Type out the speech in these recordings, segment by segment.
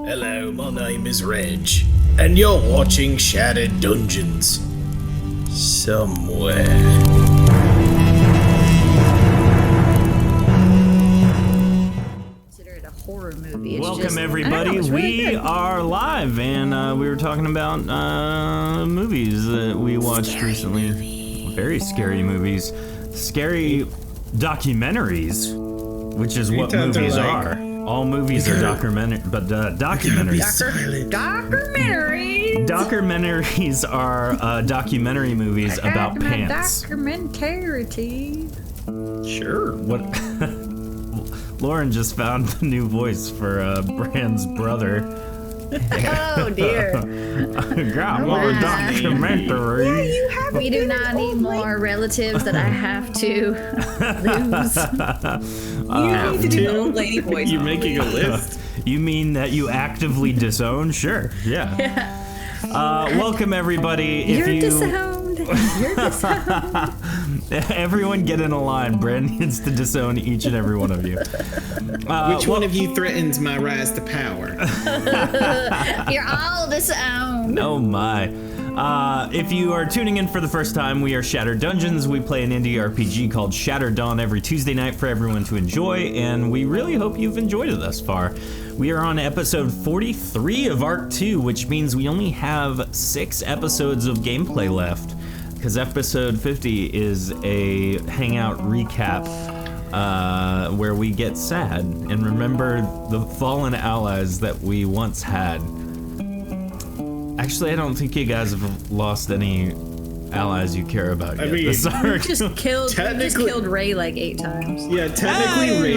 Hello, my name is Reg, and you're watching Shattered Dungeons. Somewhere. Consider it a horror movie. Welcome everybody. We are live, and we were talking about movies that we watched recently. Very scary movies, scary documentaries, which is what movies are. All movies are documentaries. Documentaries are documentary movies about pants. Documentarity. Sure. What? Lauren just found the new voice for Brand's brother. Oh dear. Grandma documentary. Yeah, you have. We do not need more relatives that I have to lose. You need to do the old lady voice. You making a list? You mean that you actively disown? Sure. Yeah. Welcome everybody. You're disowned. You're disowned. Everyone get in a line. Brand needs to disown each and every one of you. Which one of you threatens my rise to power? You're all disowned. Oh my. If you are tuning in for the first time, we are Shattered Dungeons. We play an indie RPG called Shattered Dawn every Tuesday night for everyone to enjoy, and we really hope you've enjoyed it thus far. We are on episode 43 of Arc 2, which means we only have 6 episodes of gameplay left, because episode 50 is a hangout recap where we get sad and remember the fallen allies that we once had. Actually, I don't think you guys have lost any allies you care about yet. I mean, You just killed Ray like 8 times. Yeah, technically Ray,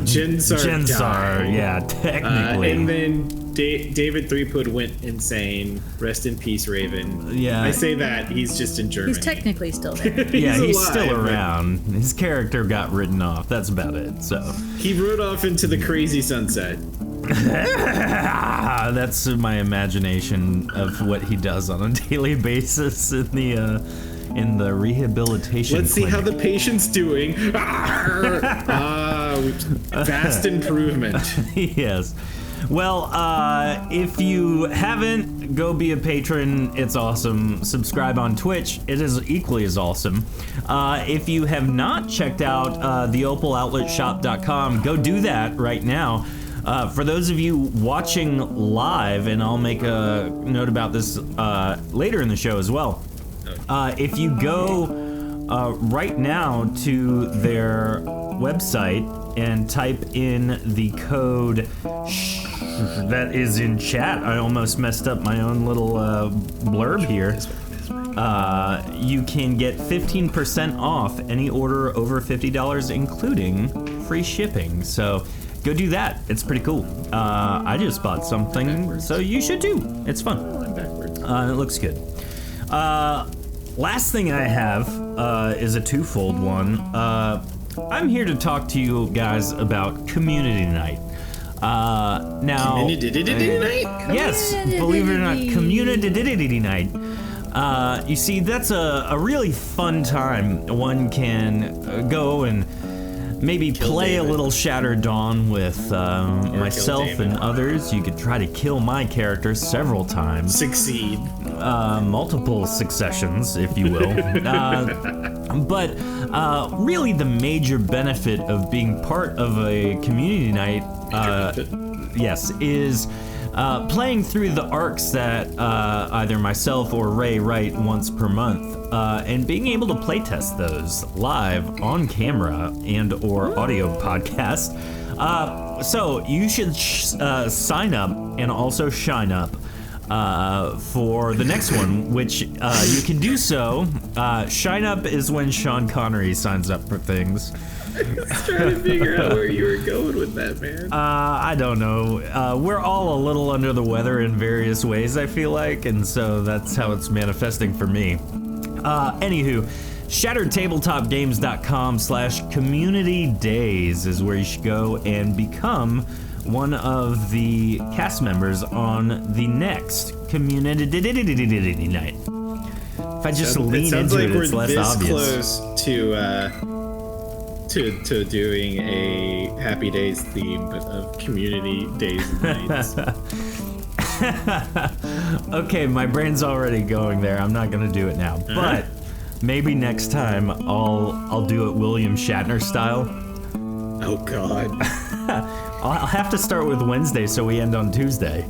Jinsar died. Yeah, technically. And then David Threepwood went insane. Rest in peace, Raven. Yeah. I say that, he's just in Germany. He's technically still there. Yeah, he's alive, still but around. His character got written off. That's about it. So he rode off into the crazy sunset. that's my imagination of what he does on a daily basis in the rehabilitation. Let's see how the patient's doing. Vast improvement. Yes. Well, if you haven't, go be a patron. It's awesome. Subscribe on Twitch. It is equally as awesome. If you have not checked out theopaloutletshop.com, go do that right now. For those of you watching live, and I'll make a note about this later in the show as well. If you go right now to their website and type in the code that is in chat. I almost messed up my own little blurb here. You can get 15% off any order over $50, including free shipping. So go do that. It's pretty cool. I just bought something, so you should too. It's fun. I'm backwards. It looks good. Last thing I have is a twofold one. I'm here to talk to you guys about Community Night. Now, Community night? yes, believe it or not, Community Night. You see, that's a really fun time. One can go and maybe play a little Shattered Dawn with myself and others. You could try to kill my character several times. Succeed. Multiple successions, if you will. But really the major benefit of being part of a community night, yes, is playing through the arcs that either myself or Ray write once per month, and being able to playtest those live on camera and or audio podcast. So you should sign up and also shine up for the next one, which you can do so. Shine up is when Sean Connery signs up for things. I was trying to figure out where you were going with that, man. I don't know. We're all a little under the weather in various ways, I feel like, and so that's how it's manifesting for me. Anywho, shatteredtabletopgames.com/community-days is where you should go and become one of the cast members on the next Community Night. If I just lean into it, it's less obvious. It sounds like we're this close to doing a Happy Days theme, but of community days and nights. Okay, my brain's already going there. I'm not gonna do it now, but maybe next time I'll do it William Shatner style. Oh God. I'll have to start with Wednesday so we end on Tuesday.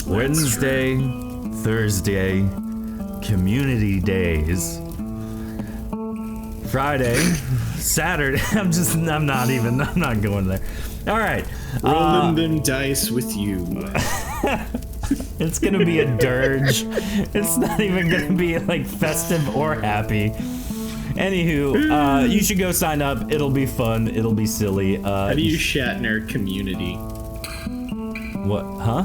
Wednesday, Thursday, community days. Friday, Saturday. I'm not going there. All right. Rolling them dice with you. It's gonna be a dirge. It's not even gonna be like festive or happy. Anywho, you should go sign up. It'll be fun. It'll be silly. How do you Shatner community? What? Huh?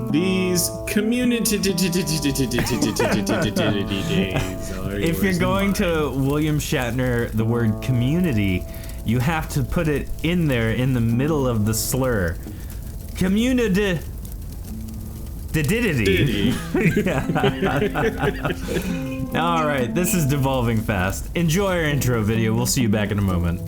These community days. If you're going to William Shatner the word community, you have to put it in there in the middle of the slur. Community. Diddy. All right, this is devolving fast. Enjoy our intro video. We'll see you back in a moment.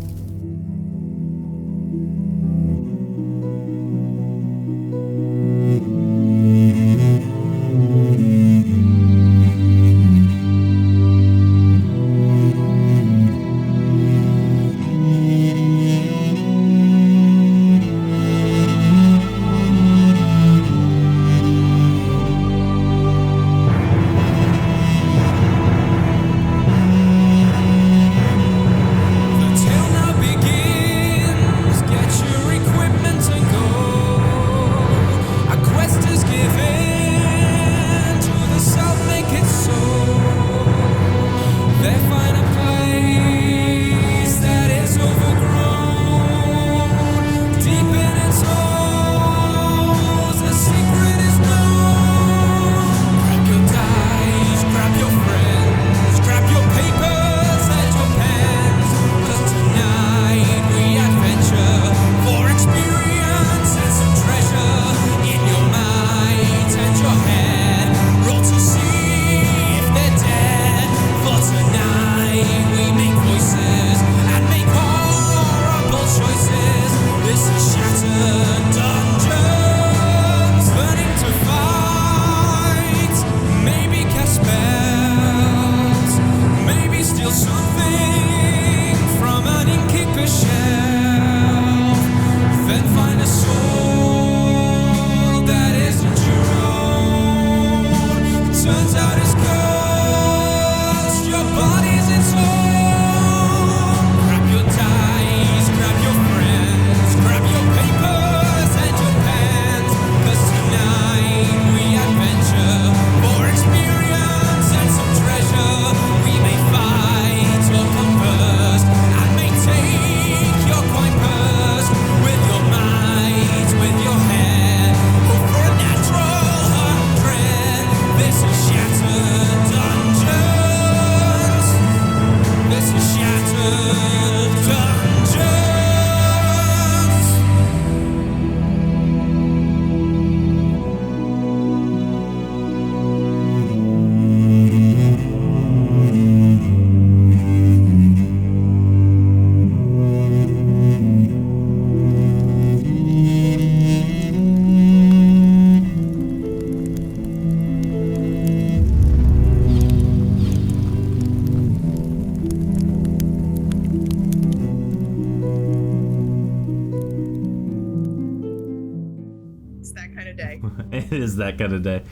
It is that kind of day.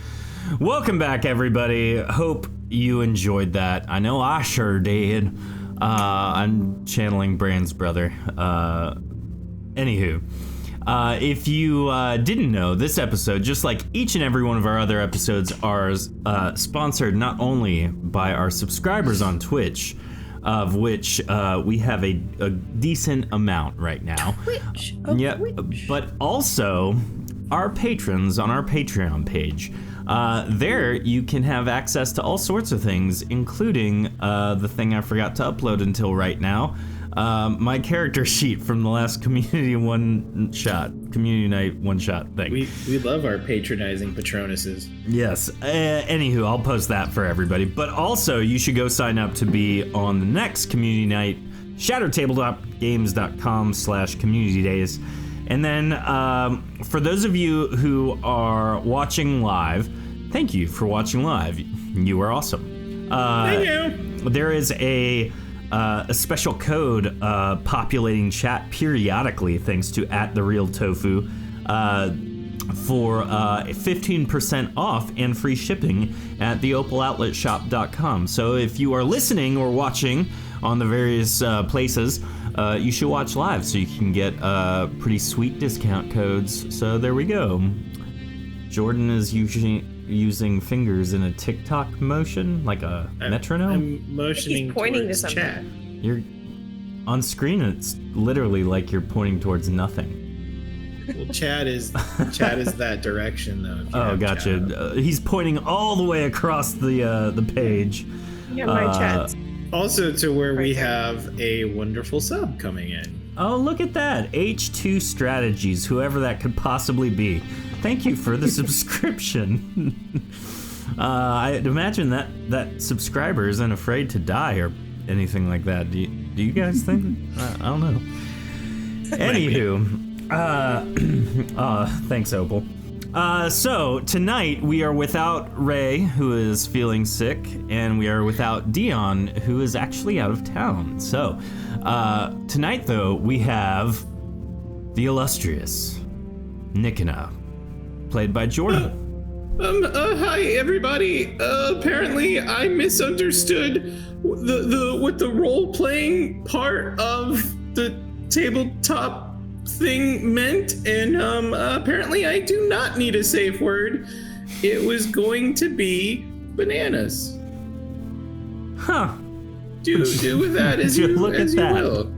Welcome back, everybody. Hope you enjoyed that. I know I sure did. I'm channeling Brand's brother. Anywho, if you didn't know, this episode, just like each and every one of our other episodes, are sponsored not only by our subscribers on Twitch, of which we have a decent amount right now. Twitch. But also our patrons on our Patreon page. There you can have access to all sorts of things, including the thing I forgot to upload until right now, my character sheet from the last community night one shot thing. We love our patronizing patronuses. Yes. Anywho, I'll post that for everybody. But also, you should go sign up to be on the next community night shattertabletopgames.com/community days. And then for those of you who are watching live, thank you for watching live. You are awesome. Thank you. There is a special code populating chat periodically, thanks to @TheRealTofu, for 15% off and free shipping at theopaloutletshop.com. So if you are listening or watching on the various places, you should watch live so you can get pretty sweet discount codes. So there we go. Jordan is usually using fingers in a TikTok motion, like a metronome. I'm motioning He's pointing towards to something. chat. You're on screen. It's literally like you're pointing towards nothing. Well, chat is that direction though. if you Oh, have gotcha. chat. He's pointing all the way across the page. Yeah, my chat's. Also to where we Right there. have a wonderful sub coming in. Oh, look at that. H2 Strategies, whoever that could possibly be. Thank you for the subscription. I'd imagine that subscriber isn't afraid to die or anything like that. Do you guys think? I don't know. Anywho, thanks, Opal. So tonight we are without Ray, who is feeling sick, and we are without Dion, who is actually out of town. So tonight, though, we have the illustrious Nikina, played by Jordan. Hi everybody. Apparently I misunderstood what the role-playing part of the tabletop thing meant, and apparently I do not need a safe word. It was going to be bananas. Huh. Do with that as you Look at that. will.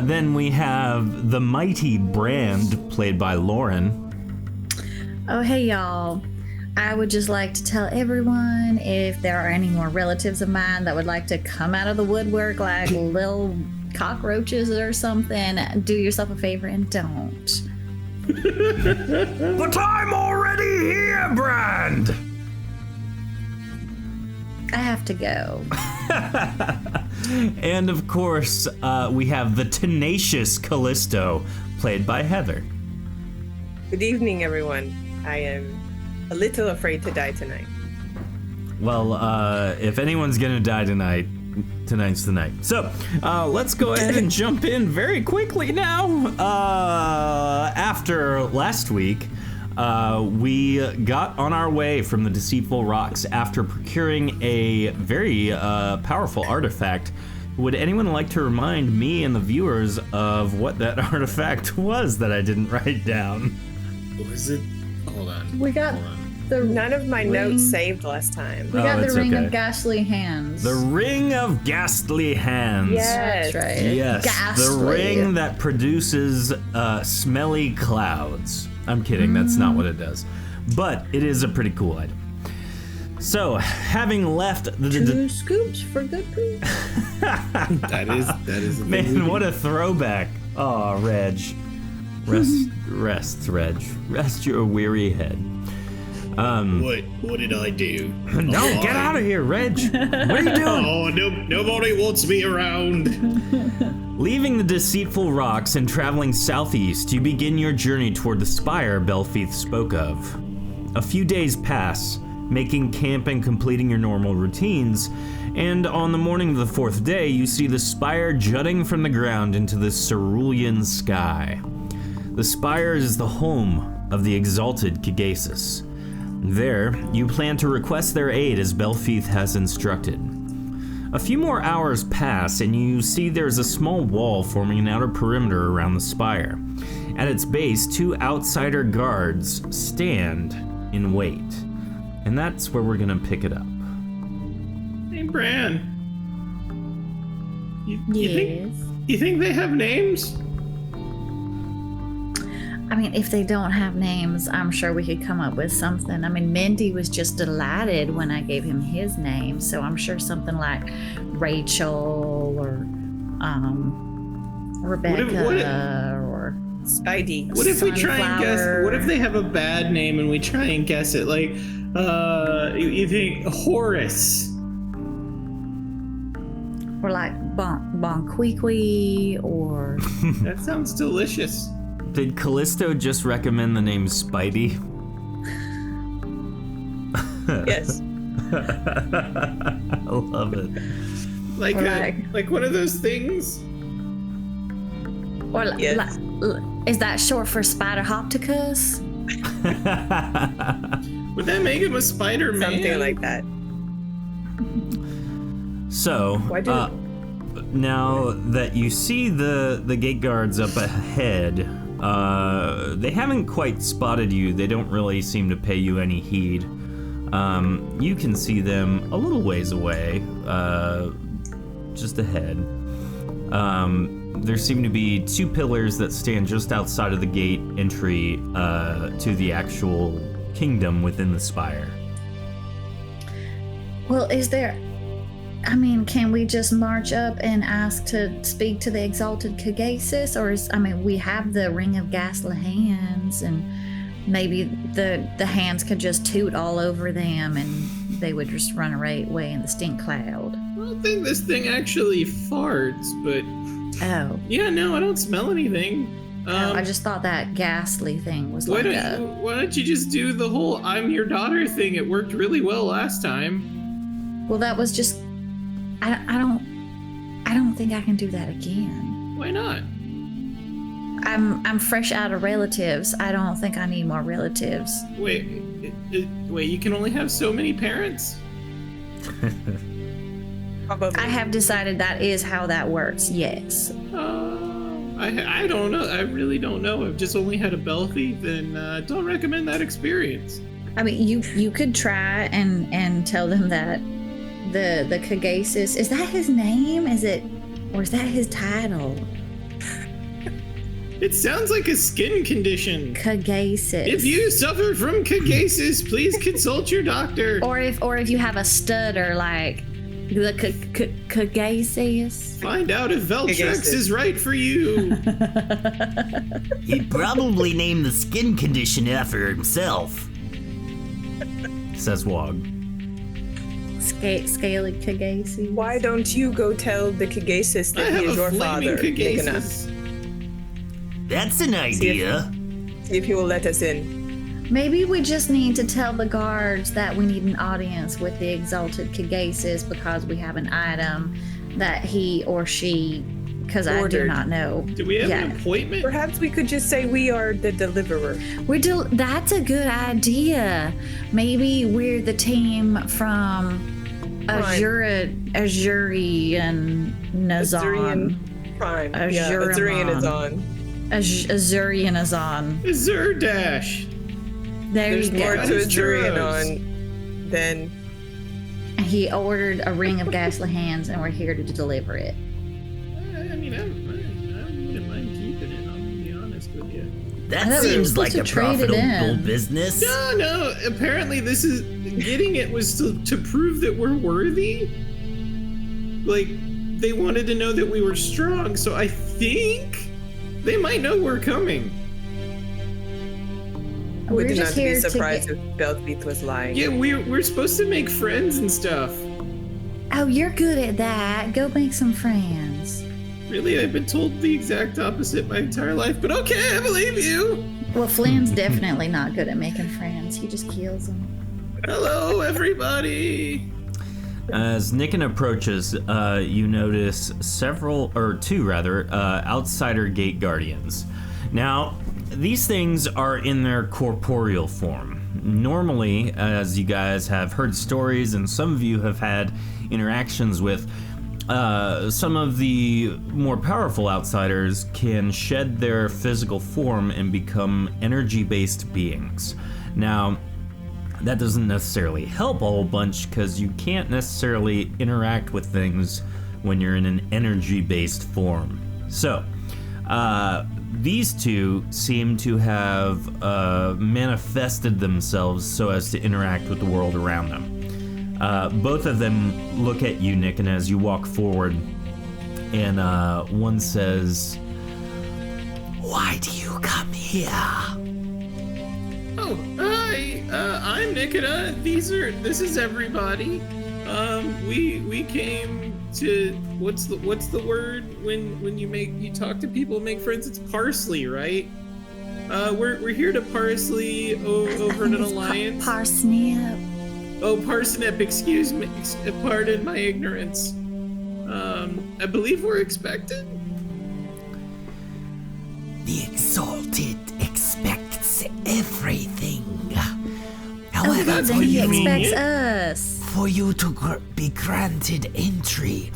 Then we have the mighty Brand, played by Lauren. Oh, hey, y'all. I would just like to tell everyone, if there are any more relatives of mine that would like to come out of the woodwork like little cockroaches or something, do yourself a favor and don't. But I'm already here, Brand! I have to go. And of course, we have the tenacious Callisto, played by Heather. Good evening, everyone. I am a little afraid to die tonight. Well, if anyone's gonna die tonight, tonight's the night. So, let's go ahead and jump in very quickly now. After last week, we got on our way from the Deceitful Rocks after procuring a very powerful artifact. Would anyone like to remind me and the viewers of what that artifact was that I didn't write down? Was it? Hold on. We got Hold on. the None of my ring. notes saved last time. We got that's the ring okay. of ghastly hands. The Ring of Ghastly Hands. Yes. That's right. Yes, Ghastly. the ring that produces smelly clouds. I'm kidding, that's not what it does. But it is a pretty cool item. So, having left the... 2 scoops for good poop. That is a thing we Man, do. what a throwback. Aw, Reg. Rest, Reg. Rest your weary head. What did I do? No, get out of here, Reg. What are you doing? Oh, nobody wants me around. Leaving the Deceitful Rocks and traveling southeast, you begin your journey toward the spire Belfeath spoke of. A few days pass, making camp and completing your normal routines, and on the morning of the 4th day, you see the spire jutting from the ground into the cerulean sky. The spire is the home of the Exalted Kigaecus. There, you plan to request their aid as Belfeath has instructed. A few more hours pass, and you see there's a small wall forming an outer perimeter around the spire. At its base, 2 outsider guards stand in wait. And that's where we're gonna pick it up. Hey, Bran. You Yes. think they have names? I mean, if they don't have names, I'm sure we could come up with something. I mean, Mindy was just delighted when I gave him his name, so I'm sure something like Rachel or Rebecca or Spidey. What if we try and guess? Sunflower. What if they have a bad name and we try and guess it? Like, you think Horace? Or like bonquiqui or... That sounds delicious. Did Callisto just recommend the name Spidey? Yes. I love it. Like one of those things. Or Yes. is that short for Spiderhopticus? Would that make him a Spider-Man? Something like that. So, Why do now that you see the gate guards up ahead, they haven't quite spotted you. They don't really seem to pay you any heed. You can see them a little ways away, just ahead. There seem to be two pillars that stand just outside of the gate entry to the actual kingdom within the spire. Well, is there... I mean, can we just march up and ask to speak to the Exalted Kigaecus? Or we have the Ring of Ghastly Hands, and maybe the hands could just toot all over them and they would just run away in the stink cloud. I don't think this thing actually farts, but Oh. yeah, no, I don't smell anything. I just thought that ghastly thing was Why like why don't you just do the whole "I'm your daughter" thing? It worked really well last time. Well, that was just... I don't think I can do that again. Why not? I'm fresh out of relatives. I don't think I need more relatives. Wait, you can only have so many parents? Probably. I have decided that is how that works. Yes. I don't know. I really don't know. I've just only had a Belfie, then don't recommend that experience. I mean, you could try and tell them that the Kigaecus, is that his name? Or is that his title? It sounds like a skin condition. Kigaecus. If you suffer from Kigaecus, please consult your doctor. Or if you have a stutter like the Kigaecus. Find out if Veltrex Kigaecus. is right for you. He'd probably name the skin condition after himself. Says Wog. Scaly Kigaecus. Why don't you go tell the Kigaecus I that he have is a your flaming father, Nikana? Kigaecus. That's an idea. See if he will let us in. Maybe we just need to tell the guards that we need an audience with the Exalted Kigaecus because we have an item that he or she, because I do Ordered. not know. Do we have an appointment? Perhaps we could just say we are the deliverer. That's a good idea. Maybe we're the team from Azurian Nazan. Prime. Azurian. Yeah, Azurian is on. Azurian is on. Zerdash. There There's you more go. to It's Azurian churros. on than He ordered a ring of ghastly hands, and we're here to deliver it. I mean, I wouldn't mind keeping it, I'm gonna be honest with you. I That thought we were seems like supposed a to trade it profitable in. business. No, apparently this is, getting it was to prove that we're worthy. Like, they wanted to know that we were strong, so I think they might know we're coming. I would We're not just be here to surprised get... if Belthbeath was lying. Yeah, we're supposed to make friends and stuff. Oh, you're good at that. Go make some friends. Really, I've been told the exact opposite my entire life, but okay, I believe you. Well, Flynn's definitely not good at making friends. He just kills them. Hello, everybody. As Nicken approaches, you notice two outsider gate guardians. Now, these things are in their corporeal form. Normally, as you guys have heard stories and some of you have had interactions with, some of the more powerful outsiders can shed their physical form and become energy-based beings. Now, that doesn't necessarily help a whole bunch because you can't necessarily interact with things when you're in an energy-based form. So, these two seem to have manifested themselves so as to interact with the world around them. Both of them look at you, Nick, and as you walk forward, and one says, Why do you come here? Oh, hi. I'm Nikita. This is everybody. We came to what's the word when you talk to people, make friends? It's parsley, right? We're here to parsley over an alliance. Parsnip. Oh, parsnip. Excuse me. Pardon my ignorance. I believe we're expected. The Exalted expects everything. Oh, However, then he expects us. for you to be granted entry,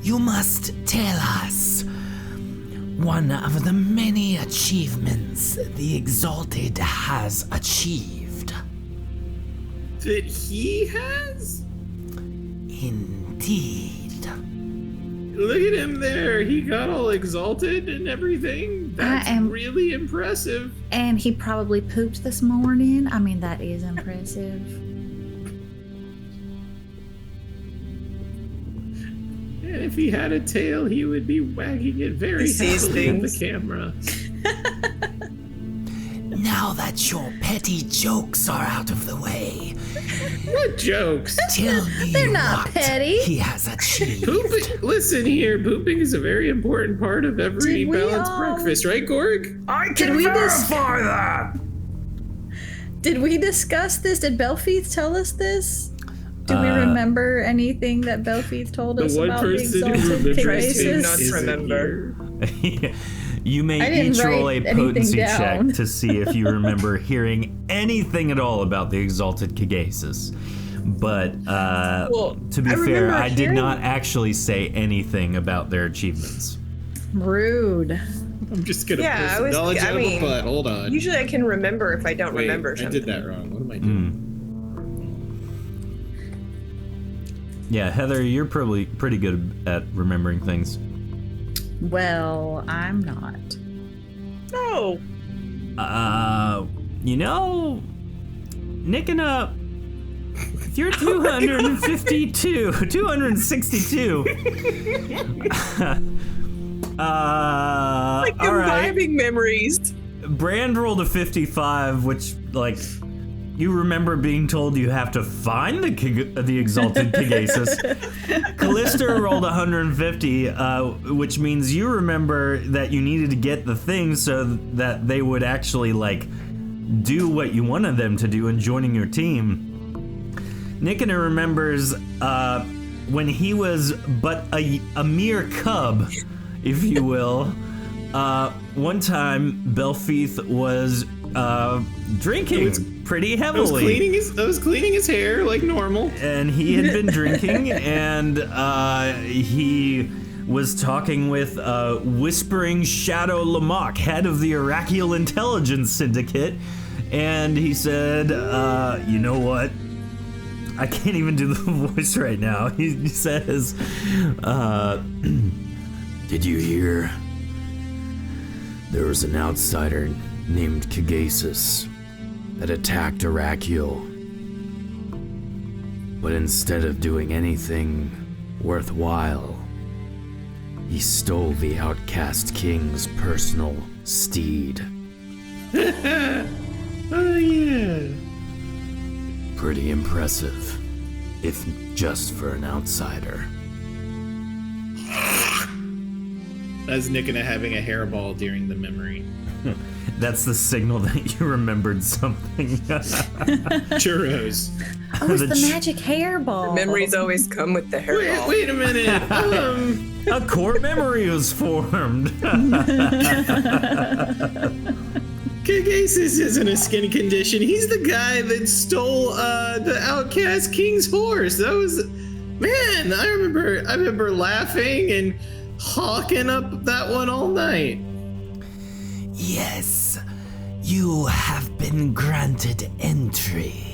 you must tell us one of the many achievements the Exalted has achieved. That he has? Indeed. Look at him there. He got all exalted and everything. That's really impressive. And he probably pooped this morning. I mean, that is impressive. And if he had a tail, he would be wagging it very happily at the camera. Now that your petty jokes are out of the way, What jokes? tell me They're not what petty. he has achieved. Pooping. Listen here, pooping is a very important part of every Did we balanced all- breakfast, right, Gorg? I Did we verify that. Did we discuss this? Did Belfeath tell us this? Do we remember anything that Belfeath told us The one about the person who Exalted remembers do him not Kigaecus? isn't remember. here. You I may didn't each roll a write anything potency down. check to see if you remember hearing anything at all about the Exalted Kigaecus. But to be I fair, remember I did hearing- not actually say anything about their achievements. Rude. I'm just gonna Yeah, pull some knowledge out of mean, a butt. Hold on. Usually I can remember if I don't Wait, remember I something. did that wrong. What am I doing? Yeah, Heather, you're probably pretty good at remembering things. Well, I'm not. No. You know, nicking up. If you're 252, 262. Like all right. reviving memories. Brand rolled a 55, which, like, you remember being told you have to find the Exalted Kigaecus. Callista rolled 150, which means you remember that you needed to get the thing so that they would actually, like, do what you wanted them to do in joining your team. Nikona remembers when he was but a mere cub, if you will. One time, Belfeath was drinking pretty I was heavily. cleaning his hair like normal. And he had been drinking, and he was talking with Whispering Shadow Lamach, head of the Iraqial Intelligence Syndicate, and he said, you know what? I can't even do the voice right now. He says, did you hear? There was an outsider named Kigaecus that attacked Iraqial. But instead of doing anything worthwhile, he stole the outcast king's personal steed. Oh yeah. Pretty impressive, if just for an outsider. That's Nikona having a hairball during the memory. That's the signal that you remembered something. Churros. Oh, it's The the ch- magic hairball. Memories always come with the hairball. Wait a minute. A core memory was formed. Kigaecus isn't a skin condition. He's the guy that stole the outcast king's horse. That was, man. I remember laughing and hawking up that one all night. Yes, you have been granted entry.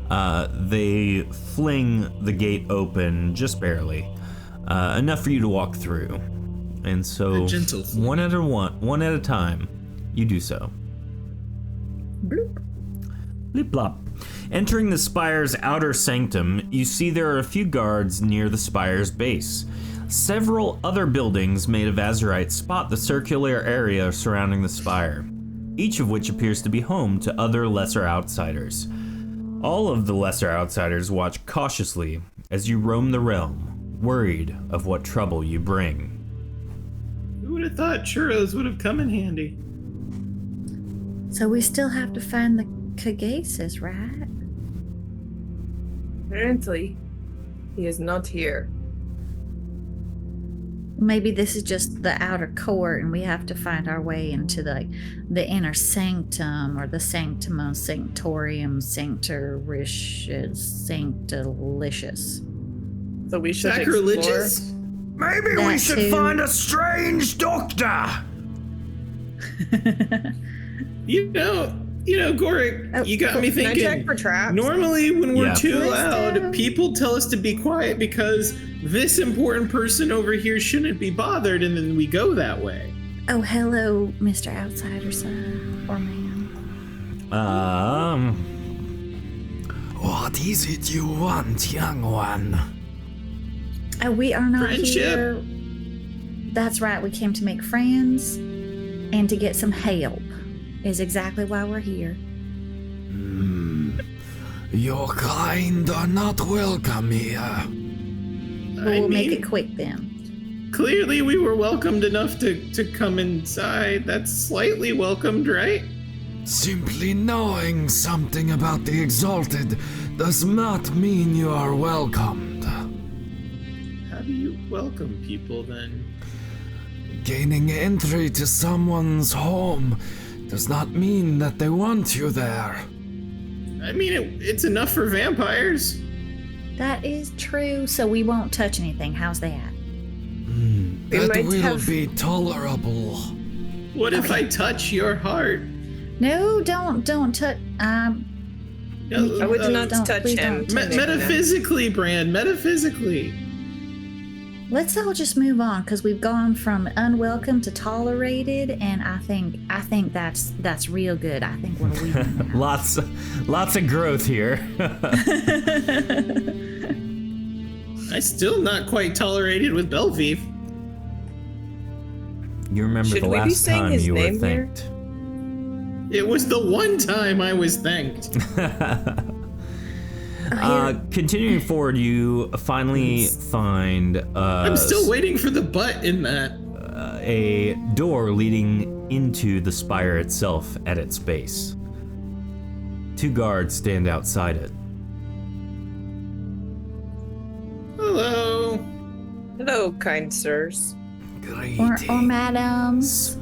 They fling the gate open just barely, enough for you to walk through. And so, A gentle fling. one at a time, you do so. Bloop. Blip blop. Entering the spire's outer sanctum, you see there are a few guards near the spire's base. Several other buildings made of azurite spot the circular area surrounding the spire, each of which appears to be home to other lesser outsiders. All of the lesser outsiders watch cautiously as you roam the realm, worried of what trouble you bring. Who would have thought churros would have come in handy? So we still have to find the Kigaecus, right? Apparently, he is not here. Maybe this is just the outer court and we have to find our way into the inner sanctum or the sanctumum sanctorium sanctoricious sanctilicious. So we should Sacrilegious? explore. Maybe That we should too. find a strange doctor. You know, Gorik, Oh, you got me Can I thinking. check for traps? Normally, when we're Yeah. too Please loud, do. people tell us to be quiet because this important person over here shouldn't be bothered, and then we go that way. Oh, hello, Mr. Outsider, sir or ma'am. What is it you want, young one? Oh, we are not Friendship. here. That's right. We came to make friends and to get some help. Is exactly why we're here. Your kind are not welcome here. We'll make it quick then. Clearly, we were welcomed enough to come inside. That's slightly welcomed, right? Simply knowing something about the Exalted does not mean you are welcomed. How do you welcome people then? Gaining entry to someone's home does not mean that they want you there. I mean, it's enough for vampires. That is true. So we won't touch anything. How's that? That might will have- be tolerable. What if I touch your heart? No, don't touch. I would not don't- touch please him. don't touch Metaphysically, Brand, metaphysically. Let's all just move on because we've gone from unwelcome to tolerated, and I think that's real good. I think we're leaving now. Lots of growth here. I still not quite tolerated with Belvive. You remember Should the we be last saying time his you were name here? thanked. It was the one time I was thanked. Continuing forward, you finally find I'm still waiting for the butt in that. a door leading into the spire itself at its base. 2 guards stand outside it. Hello. Hello, kind sirs. Greetings. or madams.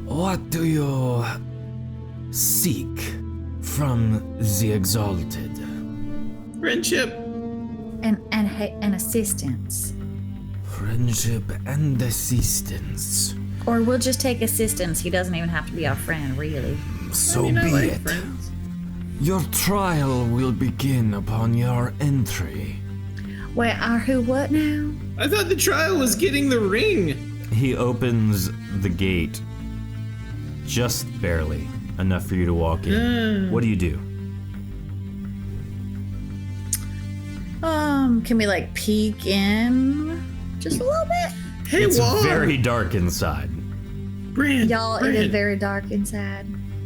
What do you seek from the Exalted? Friendship. And assistance. Friendship and assistance. Or we'll just take assistance. He doesn't even have to be our friend, really. So I mean, I be like it. friends. Your trial will begin upon your entry. Wait, our who what now? I thought the trial was getting the ring. He opens the gate just barely, enough for you to walk in. What do you do? Can we like peek in just a little bit? Hey, It's Wong. very dark inside. Brand. Y'all, Brand, it is very dark inside.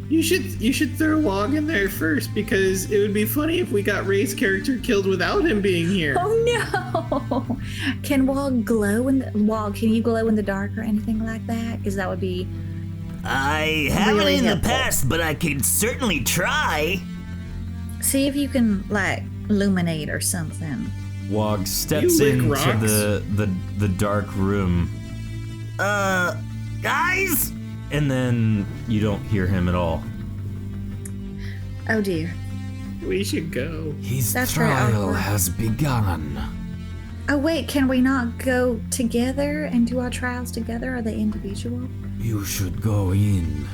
You should throw Wong in there first because it would be funny if we got Ray's character killed without him being here. Oh no! Can Wog glow in the Wog? Can you glow in the dark or anything like that? Because that would be I haven't Really in the helpful. past, but I can certainly try. see if you can like illuminate or something. Wog steps You lick into rocks? the dark room, Guys? and then you don't hear him at all. Oh dear. We should go. His That's very trial awkward. has begun. Oh wait, can we not go together and do our trials together? Are they individual? You should go in.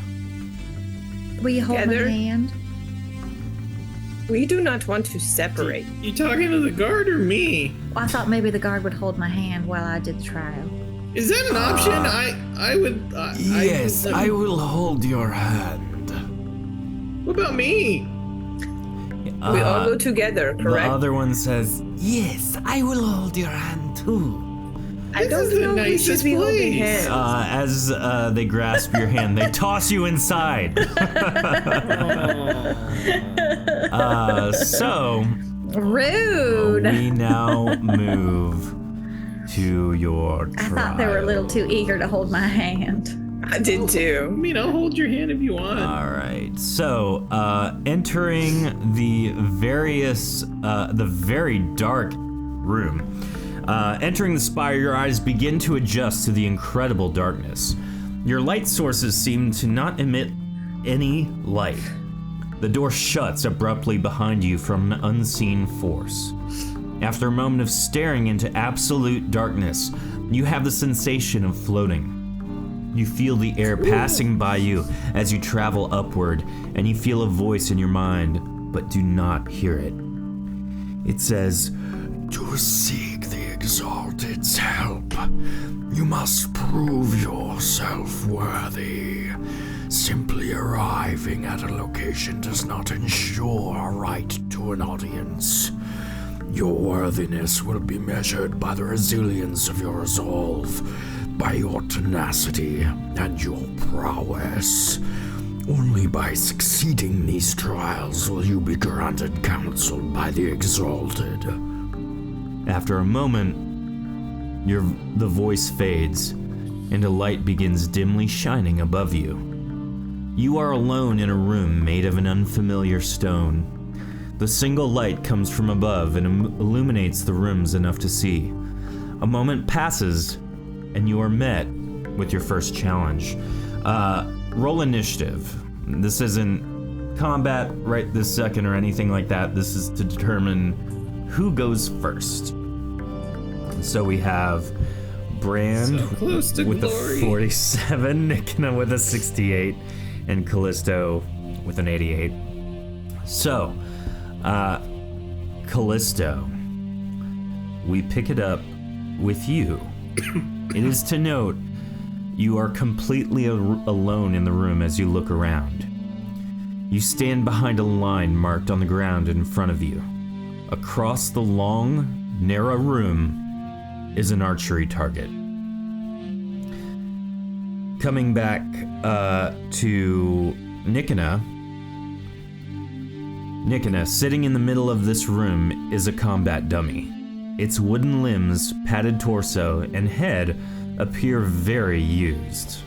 Will you hold Together? my hand? We do not want to separate. You talking to the guard or me? Well, I thought maybe the guard would hold my hand while I did the trial. Is that an option? I would. Yes, I will hold your hand. What about me? We all go together, The correct? other one says, Yes, I will hold your hand too. I don't is the know if we should nicest be holding place. hands. As they grasp your hand, they toss you inside. So Rude. we now move to your I thought they were a little too eager to hold my hand. I did I too. mean, I'll hold your hand if you want. All right. So, entering the very dark room. Entering the spire, your eyes begin to adjust to the incredible darkness. Your light sources seem to not emit any light. The door shuts abruptly behind you from an unseen force. After a moment of staring into absolute darkness, you have the sensation of floating. You feel the air passing by you as you travel upward, and you feel a voice in your mind, but do not hear it. It says, To seek the Exalted's help, you must prove yourself worthy. Simply arriving at a location does not ensure a right to an audience. Your worthiness will be measured by the resilience of your resolve, by your tenacity and your prowess. Only by succeeding these trials will you be granted counsel by the Exalted. After a moment, the voice fades, and a light begins dimly shining above you. You are alone in a room made of an unfamiliar stone. The single light comes from above and illuminates the rooms enough to see. A moment passes, and you are met with your first challenge. Roll initiative. This isn't combat right this second or anything like that. This is to determine who goes first. So we have Brand So close to with glory. a 47, Nikna with a 68, and Callisto with an 88. So, Callisto, we pick it up with you. It is to note, you are completely alone in the room as you look around. You stand behind a line marked on the ground in front of you. Across the long, narrow room is an archery target. Coming back to Nikna, sitting in the middle of this room is a combat dummy. Its wooden limbs, padded torso, and head appear very used.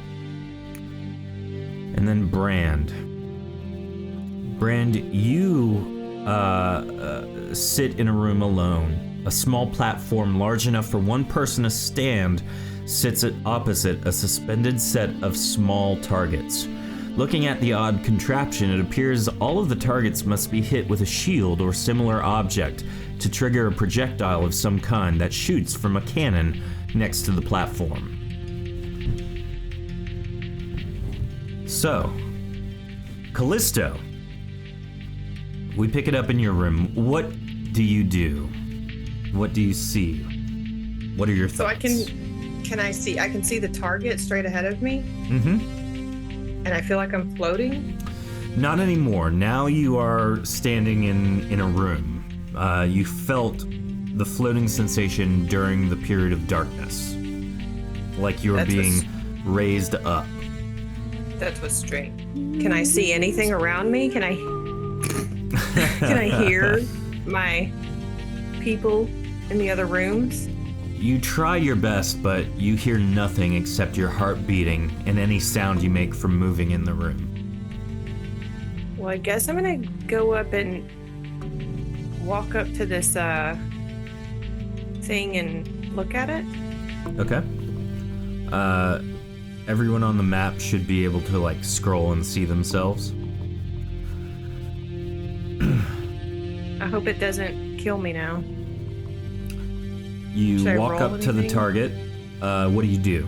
And then Brand. Brand, you sit in a room alone. A small platform large enough for one person to stand sits opposite a suspended set of small targets. Looking at the odd contraption, it appears all of the targets must be hit with a shield or similar object to trigger a projectile of some kind that shoots from a cannon next to the platform. So, Callisto, we pick it up in your room. What do you do? What do you see? What are your thoughts? So I can see the target straight ahead of me? Mm-hmm. And I feel like I'm floating? Not anymore. Now you are standing in a room. You felt the floating sensation during the period of darkness. Like you were being raised up. That's what's strange. Can I see anything around me? Can I hear my people in the other rooms? You try your best, but you hear nothing except your heart beating and any sound you make from moving in the room. Well, I guess I'm gonna go up and walk up to this thing and look at it. Okay. Everyone on the map should be able to like scroll and see themselves. I hope it doesn't kill me now. You Should I walk roll up to the anything? target. What do you do?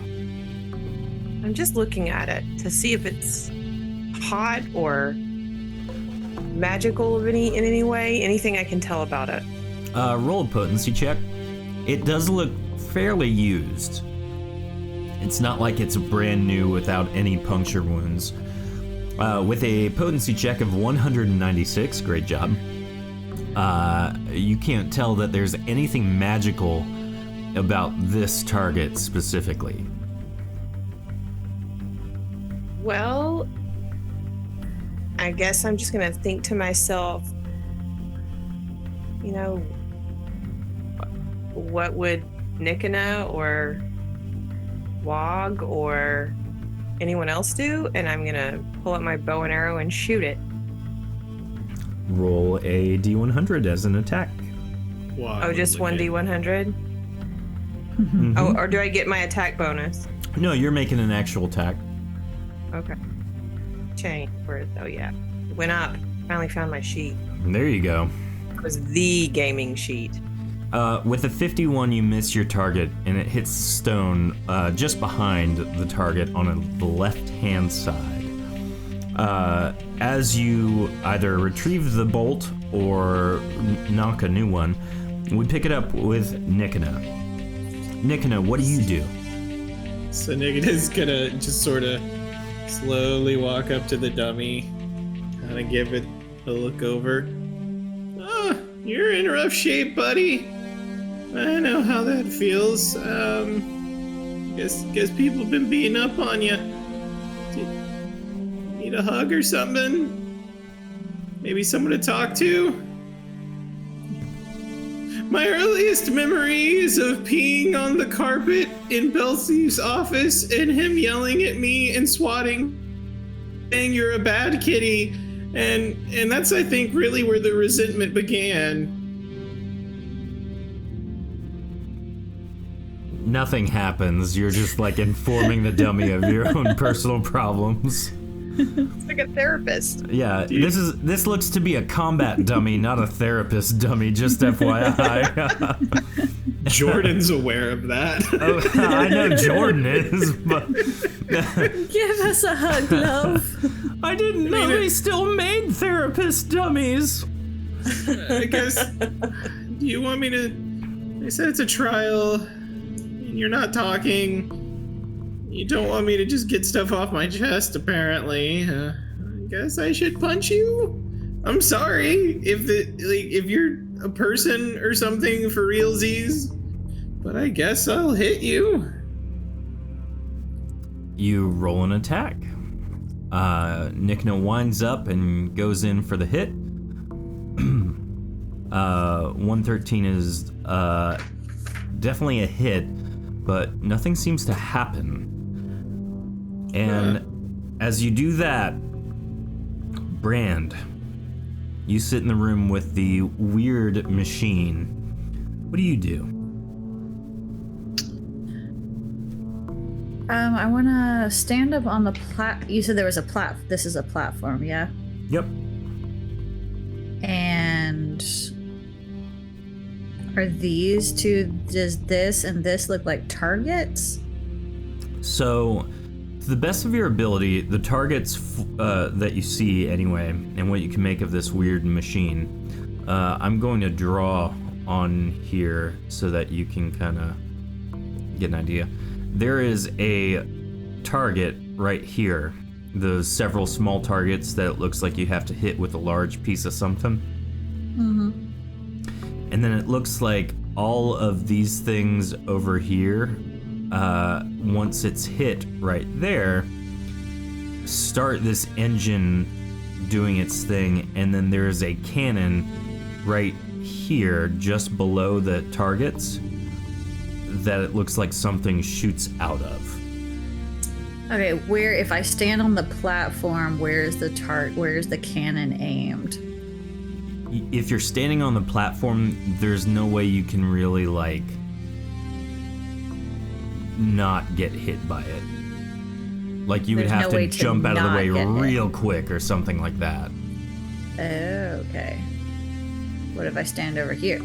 I'm just looking at it to see if it's hot or magical in any way. Anything I can tell about it. Roll a potency check. It does look fairly used. It's not like it's brand new without any puncture wounds. With a potency check of 196, great job. You can't tell that there's anything magical about this target specifically? Well, I guess I'm just gonna think to myself, you know, what would Nikona or Wog or anyone else do? And I'm gonna pull out my bow and arrow and shoot it. Roll a d100 as an attack. Wow, Oh, just 1d100? Mhm. Oh, or do I get my attack bonus? No, you're making an actual attack. Okay. Chain. Oh yeah. It went up. Finally found my sheet. There you go. It was the gaming sheet. With a 51, you miss your target, and it hits stone just behind the target on the left-hand side. As you either retrieve the bolt or knock a new one, we pick it up with Nikona. Nikona, what do you do? So Nicona's gonna just sort of slowly walk up to the dummy, kind of give it a look over. Oh, you're in rough shape, buddy. I know how that feels. Guess people have been beating up on you. Need a hug or something? Maybe someone to talk to? My earliest memories of peeing on the carpet in Belsie's office and him yelling at me and swatting, saying you're a bad kitty, and that's, I think, really where the resentment began. Nothing happens. You're just like informing the dummy of your own personal problems. It's like a therapist. Yeah, this looks to be a combat dummy, not a therapist dummy, just FYI. Jordan's aware of that. Oh, I know Jordan is, but Give us a hug, love. I didn't know they still made therapist dummies. I guess, do you want me to... They said it's a trial, and you're not talking. You don't want me to just get stuff off my chest, apparently. I guess I should punch you? I'm sorry if you're a person or something for realsies, but I guess I'll hit you. You roll an attack. Nikna winds up and goes in for the hit. 113 is definitely a hit, but nothing seems to happen. And as you do that, Brand, you sit in the room with the weird machine. What do you do? I want to stand up on the You said there was a This is a platform, yeah? Yep. And are these two, does this and this look like targets? So, to the best of your ability, the targets that you see anyway, and what you can make of this weird machine, I'm going to draw on here so that you can kind of get an idea. There is a target right here. Those several small targets that it looks like you have to hit with a large piece of something. Mm-hmm. And then it looks like all of these things over here, once it's hit right there, start this engine doing its thing, and then there's a cannon right here just below the targets that it looks like something shoots out of. Okay, if I stand on the platform, where's the cannon aimed? If you're standing on the platform, there's no way you can really not get hit by it. Like you would There's have no way to to jump out of the not way get hit. real quick or something like that. Oh, okay. What if I stand over here?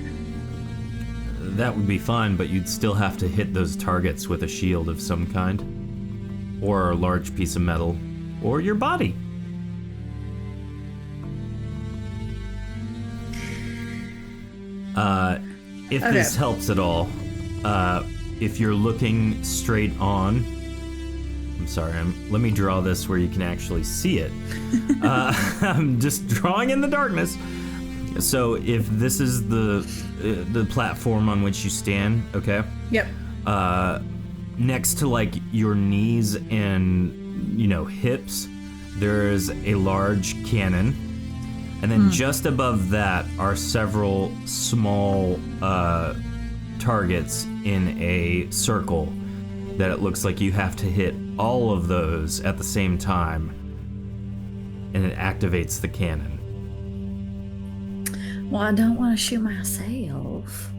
That would be fine, but you'd still have to hit those targets with a shield of some kind, or a large piece of metal, or your body. If this helps at all, if you're looking straight on, I'm sorry, let me draw this where you can actually see it. I'm just drawing in the darkness. So if this is the platform on which you stand, okay? Yep. Next to like your knees and hips, there's a large cannon, and then just above that are several small targets in a circle that it looks like you have to hit all of those at the same time, and it activates the cannon. Well, I don't want to shoot myself.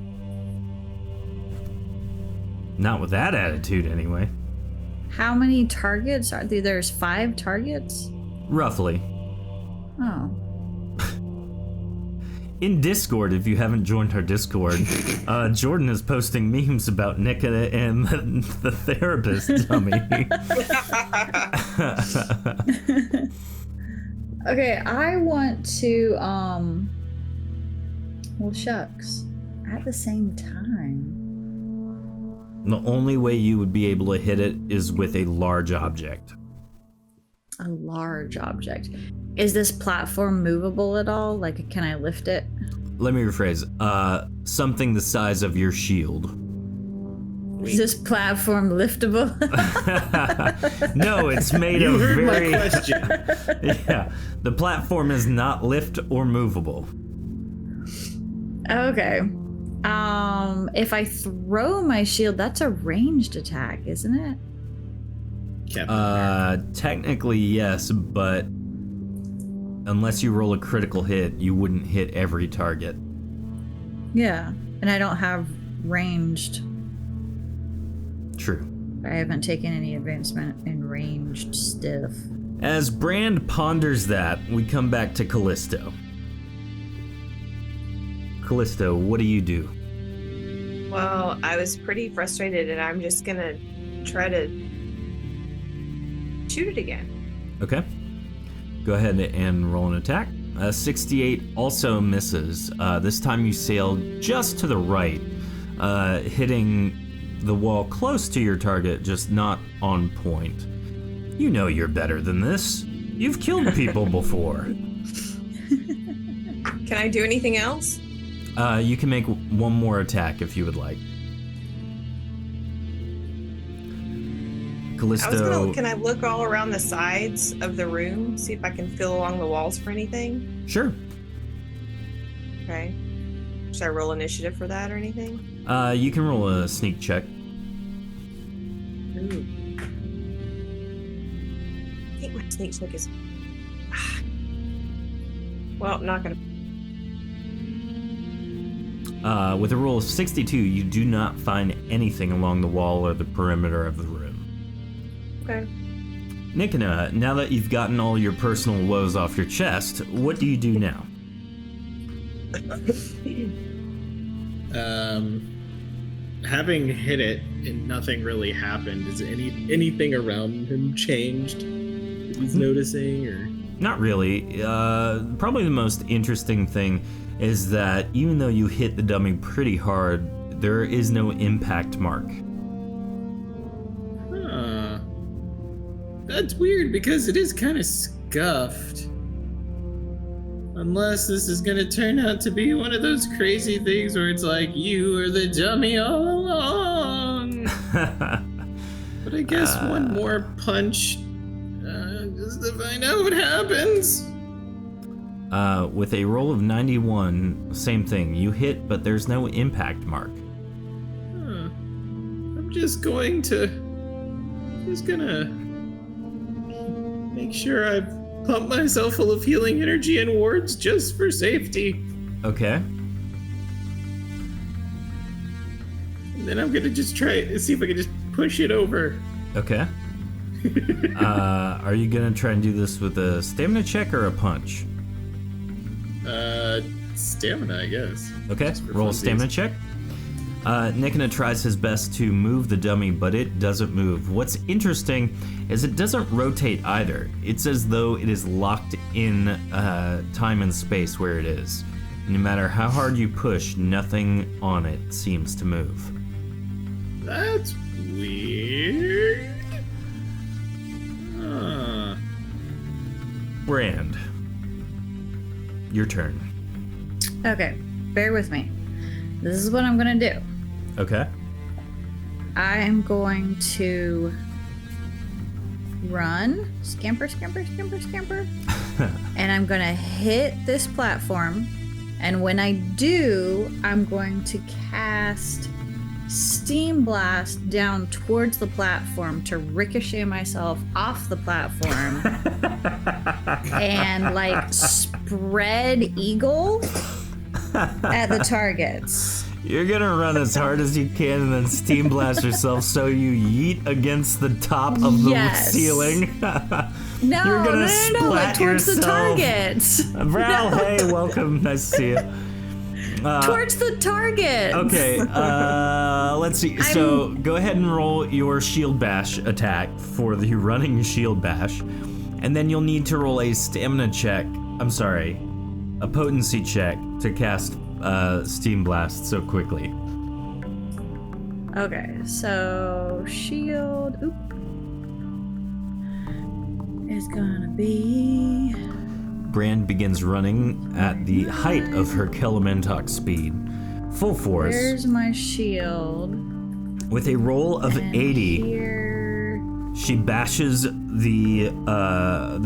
Not with that attitude, anyway. How many targets are there? There's 5 targets? Roughly. Oh. In Discord, if you haven't joined our Discord, Jordan is posting memes about Nikita and the therapist dummy. Okay, I want to, well, shucks. At the same time. The only way you would be able to hit it is with a large object. A large object. Is this platform movable at all? Like, can I lift it? Let me rephrase. Something the size of your shield. Is this platform liftable? No, it's made You of heard very... my question. Yeah, the platform is not lift or movable. Okay. If I throw my shield, that's a ranged attack, isn't it? Technically yes, but unless you roll a critical hit, you wouldn't hit every target. Yeah. And I don't have ranged. True. I haven't taken any advancement in ranged stuff. As Brand ponders that, we come back to Callisto. Callisto, what do you do? Well, I was pretty frustrated, and I'm just gonna try to shoot it again. Okay. Go ahead and roll an attack. 68 also misses. This time you sail just to the right, hitting the wall close to your target, just not on point. You know you're better than this. You've killed people before. Can I do anything else? You can make one more attack if you would like. Callisto. Can I look all around the sides of the room, see if I can feel along the walls for anything? Sure. Okay. Should I roll initiative for that or anything? You can roll a sneak check. Ooh. I think my sneak check is... Well, not gonna... With a roll of 62, you do not find anything along the wall or the perimeter of the room. Okay. Nikina, now that you've gotten all your personal woes off your chest, what do you do now? Having hit it and nothing really happened, is anything around him changed that he's noticing, or? Not really. Probably the most interesting thing is that even though you hit the dummy pretty hard, there is no impact mark. Huh. That's weird because it is kind of scuffed. Unless this is gonna turn out to be one of those crazy things where it's like, you are the dummy all along. But I guess one more punch just to find out what happens. With a roll of 91, same thing. You hit, but there's no impact mark. Huh. I'm just gonna make sure I pump myself full of healing energy and wards just for safety. Okay. And then I'm gonna just try to see if I can just push it over. Okay. Are you gonna try and do this with a stamina check or a punch? Stamina, I guess. Okay, Just for roll a funsies. stamina check. Nikina tries his best to move the dummy, but it doesn't move. What's interesting is it doesn't rotate either. It's as though it is locked in time and space where it is. No matter how hard you push, nothing on it seems to move. That's weird. Huh. Brand, your turn. Okay, bear with me. This is what I'm gonna do. Okay. I am going to run, scamper, and I'm gonna hit this platform. And when I do, I'm going to cast Steam Blast down towards the platform to ricochet myself off the platform and like spread eagle at the targets. You're gonna run as hard as you can and then steam blast yourself so you yeet against the top of the ceiling. No, You're gonna no, splat like towards yourself. the targets. Val, hey, welcome. Nice to see you. Towards the target. Okay, let's see. So go ahead and roll your shield bash attack for the running shield bash. And then you'll need to roll a stamina check. I'm sorry, a potency check to cast Steam Blast so quickly. Okay, so shield is gonna be... Brand begins running at the height of her Kelamentok speed, full force. Where's my shield? With a roll of And 80, here... she bashes the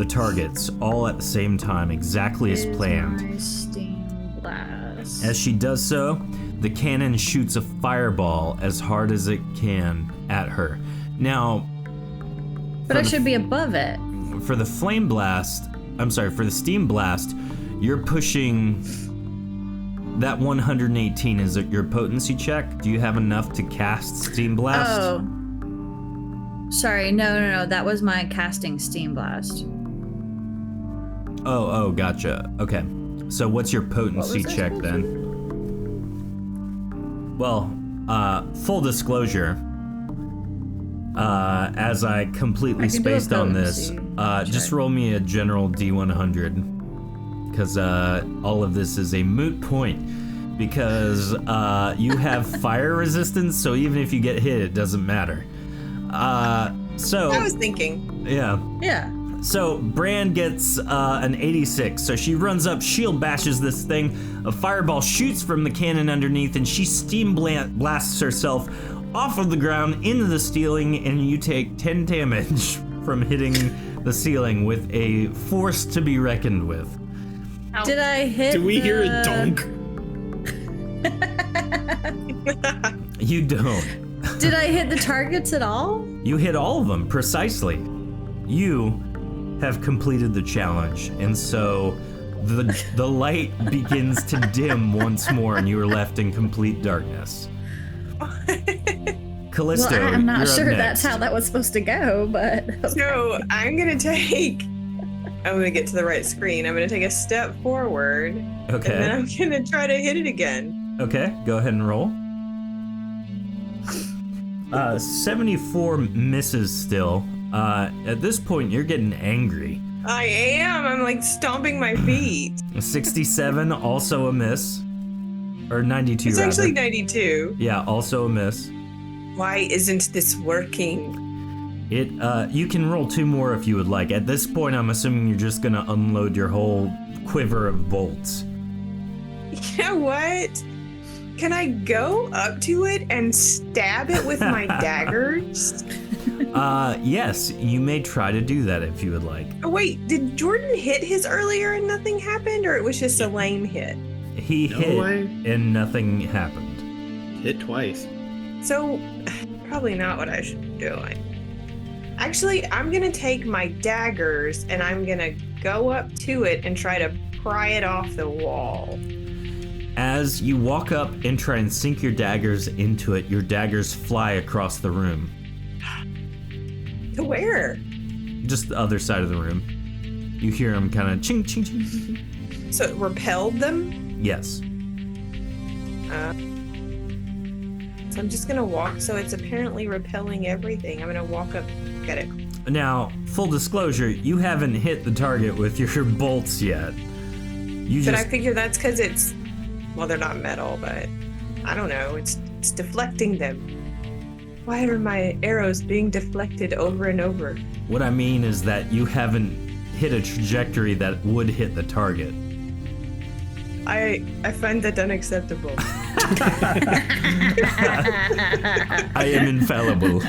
targets all at the same time, exactly as is planned. my Steam Blast. As she does so, the cannon shoots a fireball as hard as it can at her. Now, But I should be above it. for the flame blast, for the steam blast, you're pushing that 118. Is it your potency check? Do you have enough to cast steam blast? Oh. Sorry, no. That was my casting Steam Blast. Oh, gotcha. Okay. So what's your potency that check supposed to then? Well, full disclosure, as I completely I can do a spaced on this, potency just check. roll me a general D100, because all of this is a moot point, because you have fire resistance, so even if you get hit, it doesn't matter. So I was thinking. yeah. Yeah. So Bran gets an 86, so she runs up, shield bashes this thing, a fireball shoots from the cannon underneath, and she steam blasts herself off of the ground into the ceiling, and you take 10 damage from hitting the ceiling with a force to be reckoned with. Did I hit Do we hear a donk? You don't. Did I hit the targets at all? You hit all of them, precisely. You have completed the challenge, and so the light begins to dim once more, and you are left in complete darkness. Callisto, Well, I'm not you're sure up that's next. how that was supposed to go, but... So I'm gonna get to the right screen. I'm gonna take a step forward, and then Okay. I'm gonna try to hit it again. Okay, go ahead and roll. 74 misses still. At this point, you're getting angry. I am. I'm like stomping my feet. 67, also a miss. Or 92, It's rather. actually 92. Yeah, also a miss. Why isn't this working? You can roll 2 more if you would like. At this point, I'm assuming you're just gonna unload your whole quiver of bolts. You know what? Can I go up to it and stab it with my daggers? Yes, you may try to do that if you would like. Oh wait, did Jordan hit his earlier and nothing happened, or it was just a lame hit? He No hit way. and nothing happened. Hit twice. So, probably not what I should be doing. Actually, I'm gonna take my daggers and I'm gonna go up to it and try to pry it off the wall. As you walk up and try and sink your daggers into it, your daggers fly across the room. To where? Just the other side of the room. You hear them kind of ching, ching, ching, ching, ching. So it repelled them? Yes. So I'm just gonna walk, so it's apparently repelling everything. I'm gonna walk up, get it. Now, full disclosure, you haven't hit the target with your bolts yet. You But just I figure that's because it's, well, they're not metal, but I don't know, it's deflecting them. Why are my arrows being deflected over and over? what I mean is that you haven't hit a trajectory that would hit the target. I find that unacceptable. I am infallible.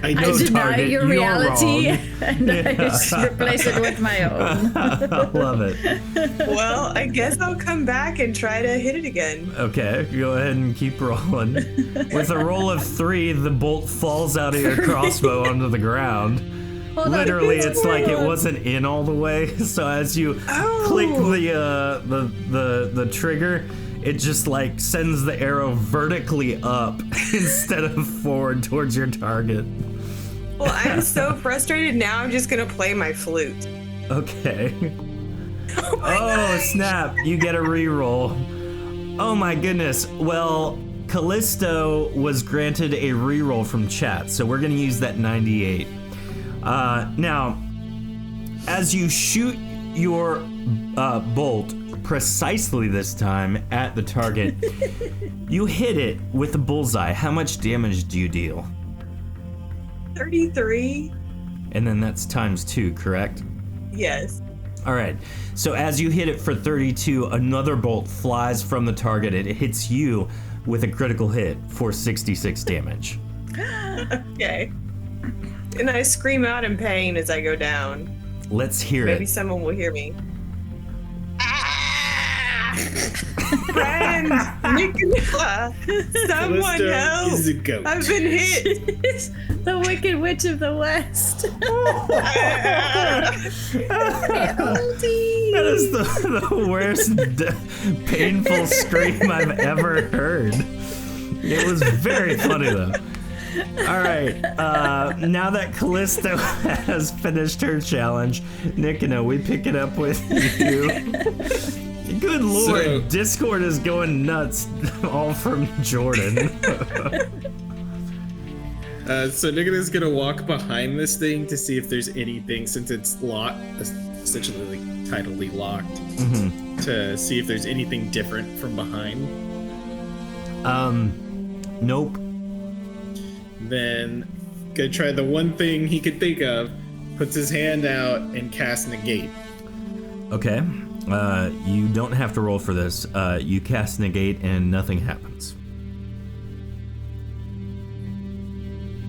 I know I deny target, your you're reality wrong. and I just replace it with my own. I love it. Well, I guess I'll come back and try to hit it again. Okay, go ahead and keep rolling. With a roll of 3, the bolt falls out of your crossbow onto the ground. Hold on, Literally, it's it's like it one. wasn't in all the way. So as you click the trigger, it just like sends the arrow vertically up instead of forward towards your target. Well, I'm so frustrated now. I'm just gonna play my flute. Okay. Oh snap! You get a reroll. Oh my goodness. Well, Callisto was granted a reroll from chat, so we're gonna use that 98. Now, as you shoot your bolt precisely this time at the target, you hit it with a bullseye. How much damage do you deal? 33? And then that's times 2, correct? Yes. All right. So as you hit it for 32, another bolt flies from the target. It hits you with a critical hit for 66 damage. Okay. And I scream out in pain as I go down. Let's hear Maybe it. someone will hear me. Friend! Nicola! Someone Callisto help! is a goat. I've been hit! The Wicked Witch of the West. That is the worst painful scream I've ever heard. It was very funny though. All right, now that Callisto has finished her challenge, Nicola, we pick it up with you. Good lord, So- Discord is going nuts, all from Jordan. So Nicola's gonna walk behind this thing to see if there's anything, since it's locked, essentially like tidally locked, to see if there's anything different from behind. Nope. Then gonna try the one thing he could think of, puts his hand out and casts negate. Okay. You don't have to roll for this. You cast negate and nothing happens.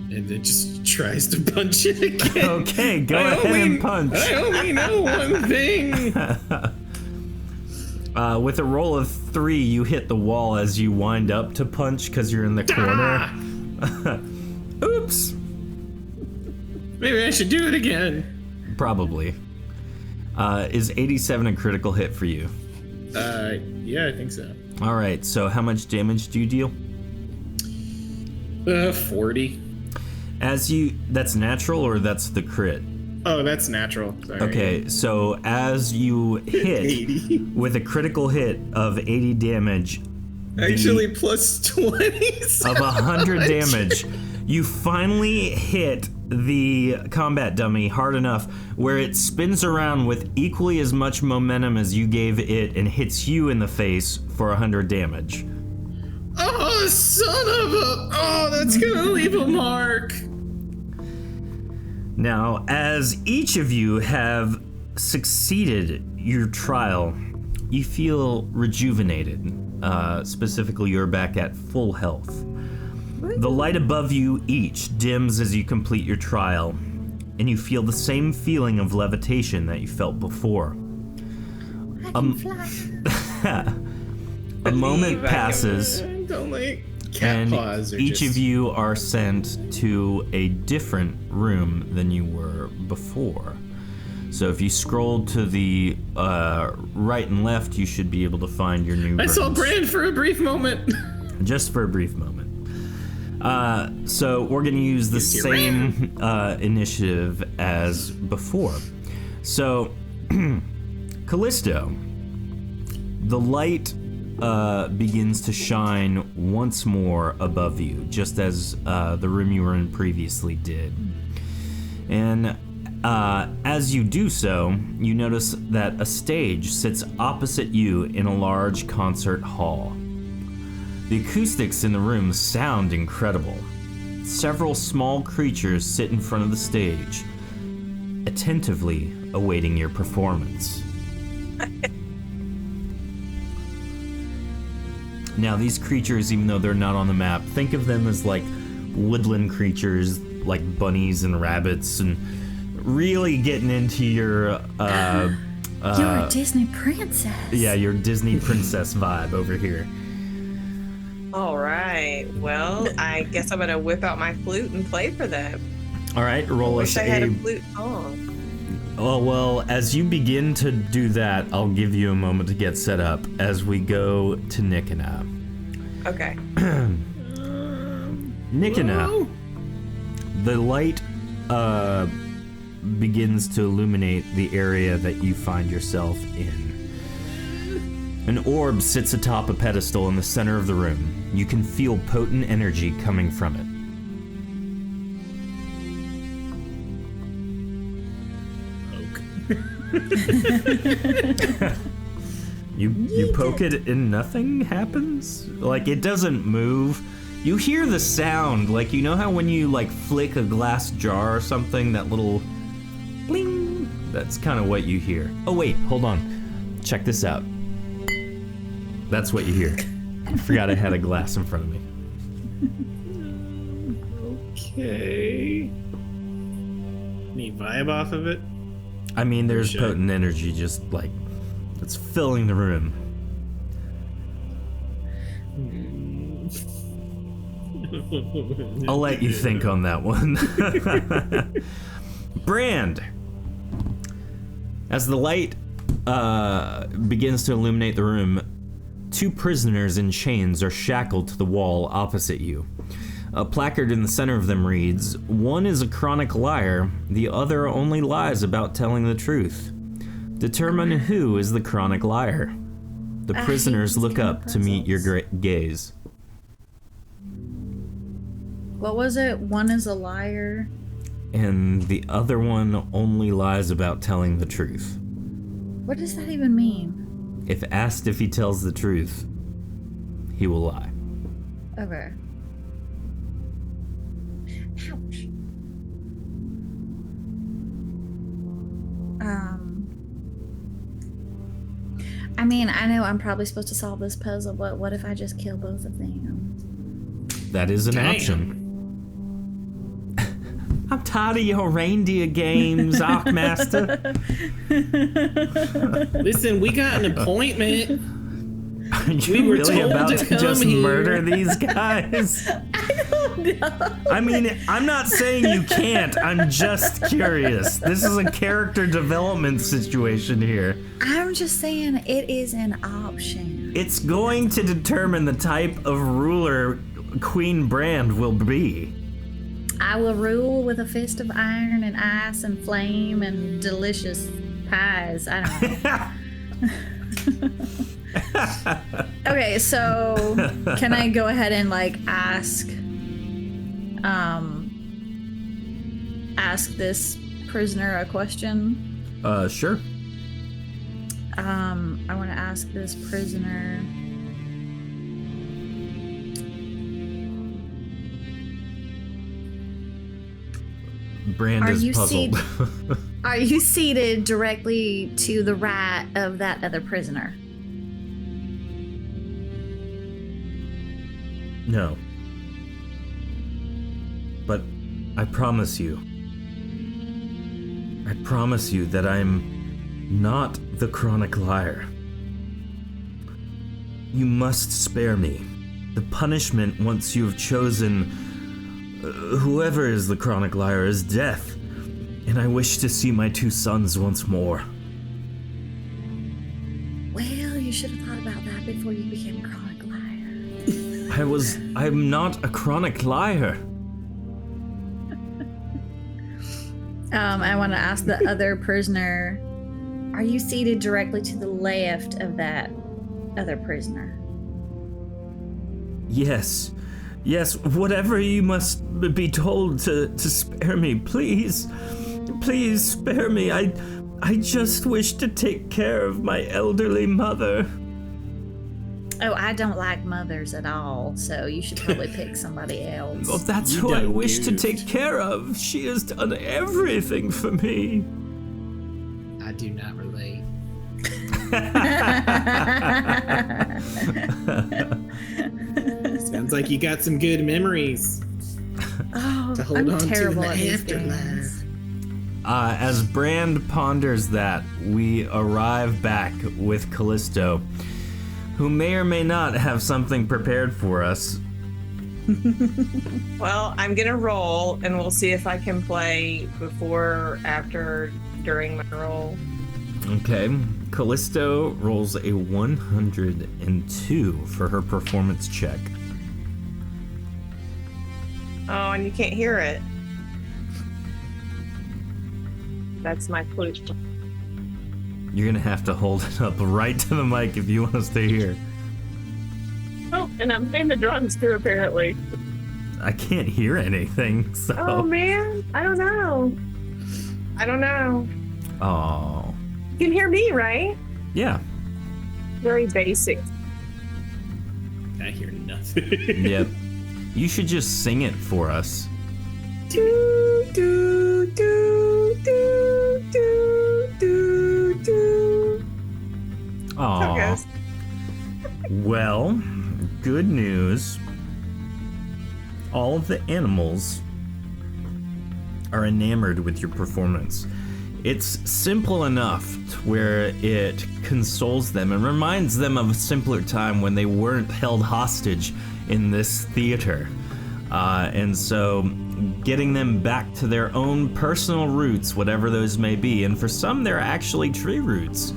And it just tries to punch it again. Okay, go ahead and punch. I only know one thing. With a roll of 3, you hit the wall as you wind up to punch because you're in the corner. Oops. Maybe I should do it again. Probably. Is 87 a critical hit for you? Yeah, I think so. All right, so how much damage do you deal? 40. That's natural or that's the crit? Oh, that's natural. Sorry. Okay, so as you hit 80. with a critical hit of 80 damage, Actually, plus 20. of 100 damage, you finally hit the combat dummy hard enough where it spins around with equally as much momentum as you gave it and hits you in the face for 100 damage. Oh, son of a... Oh, that's gonna leave a mark. Now, as each of you have succeeded your trial, you feel rejuvenated. Specifically, you're back at full health. The light above you each dims as you complete your trial, and you feel the same feeling of levitation that you felt before. A moment passes, Don't like cat and paws. Are each just... of you are sent to a different room than you were before. So if you scroll to the right and left, you should be able to find your new I saw rooms. Brand for a brief moment. Just for a brief moment. So we're going to use the Yes, same initiative as before. So, Callisto, the light begins to shine once more above you, just as the room you were in previously did. And as you do so, you notice that a stage sits opposite you in a large concert hall. The acoustics in the room sound incredible. Several small creatures sit in front of the stage, attentively awaiting your performance. Now, these creatures, even though they're not on the map, think of them as like woodland creatures, like bunnies and rabbits, and really getting into your You're a Disney princess. yeah, your Disney princess vibe over here. All right. Well, I guess I'm gonna whip out my flute and play for them. All right, roll Wish us I had a. a flute song. Oh, well, as you begin to do that, I'll give you a moment to get set up as we go to Nikina. Okay. Nikina, the light begins to illuminate the area that you find yourself in. An orb sits atop a pedestal in the center of the room. You can feel potent energy coming from it. You poke it and nothing happens? Like, it doesn't move. You hear the sound, like, you know how when you like flick a glass jar or something, that little bling? That's kind of what you hear. Oh wait, hold on. Check this out. That's what you hear. I forgot I had a glass in front of me. Okay. Any vibe off of it? I mean, there's Shit. potent energy just like, it's filling the room. I'll let you think on that one. Brand. As the light begins to illuminate the room, two prisoners in chains are shackled to the wall opposite you. A placard in the center of them reads, "One is a chronic liar, the other only lies about telling the truth. Determine who is the chronic liar." The I hate prisoners these look kind of up to meet your puzzles. gaze. What was it? One is a liar. And the other one only lies about telling the truth. What does that even mean? If asked if he tells the truth, he will lie. Okay. Ouch. I mean, I know I'm probably supposed to solve this puzzle, but what if I just kill both of them? That is an Damn. option. I'm tired of your reindeer games, Arcmaster. Listen, we got an appointment. Are you We were really told about to to come just here. murder these guys? I mean, I'm not saying you can't. I'm just curious. This is a character development situation here. I'm just saying it is an option. It's going to determine the type of ruler Queen Brand will be. I will rule with a fist of iron and ice and flame and delicious pies. I don't know. Okay, so can I go ahead and like ask this prisoner a question? Sure. I want to ask this prisoner. Brand Are is you puzzled. Are you seated directly to the right of that other prisoner? No. But I promise you that I'm not the chronic liar. You must spare me. The punishment once you've chosen whoever is the chronic liar is death, and I wish to see my two sons once more. Well, you should have thought about that before you became a chronic liar. I'm not a chronic liar. I want to ask the other prisoner, are you seated directly to the left of that other prisoner? Yes, whatever you must be told to spare me, please spare me. I just wish to take care of my elderly mother. Oh, I don't like mothers at all, so you should probably pick somebody else. Oh, that's You who I done wish to goofed. take care of. She has done everything for me. I do not relate. Sounds like you got some good memories Oh, to hold I'm on to in terrible the at these afterlife. games. As Brand ponders that, we arrive back with Callisto, who may or may not have something prepared for us. Well, I'm gonna roll, and we'll see if I can play before, after, during my roll. Okay, Callisto rolls a 102 for her performance check. Oh, and you can't hear it. That's my flute. You're gonna have to hold it up right to the mic if you want to stay here. Oh, and I'm playing the drums too, apparently. I can't hear anything, so. Oh man, I don't know. Oh. You can hear me, right? Yeah. Very basic. I hear nothing. Yep. You should just sing it for us. Do do do do do do do. Aw. Yes. Well, good news. All of the animals are enamored with your performance. It's simple enough to where it consoles them and reminds them of a simpler time when they weren't held hostage in this theater. And so getting them back to their own personal roots, whatever those may be, and for some they're actually tree roots.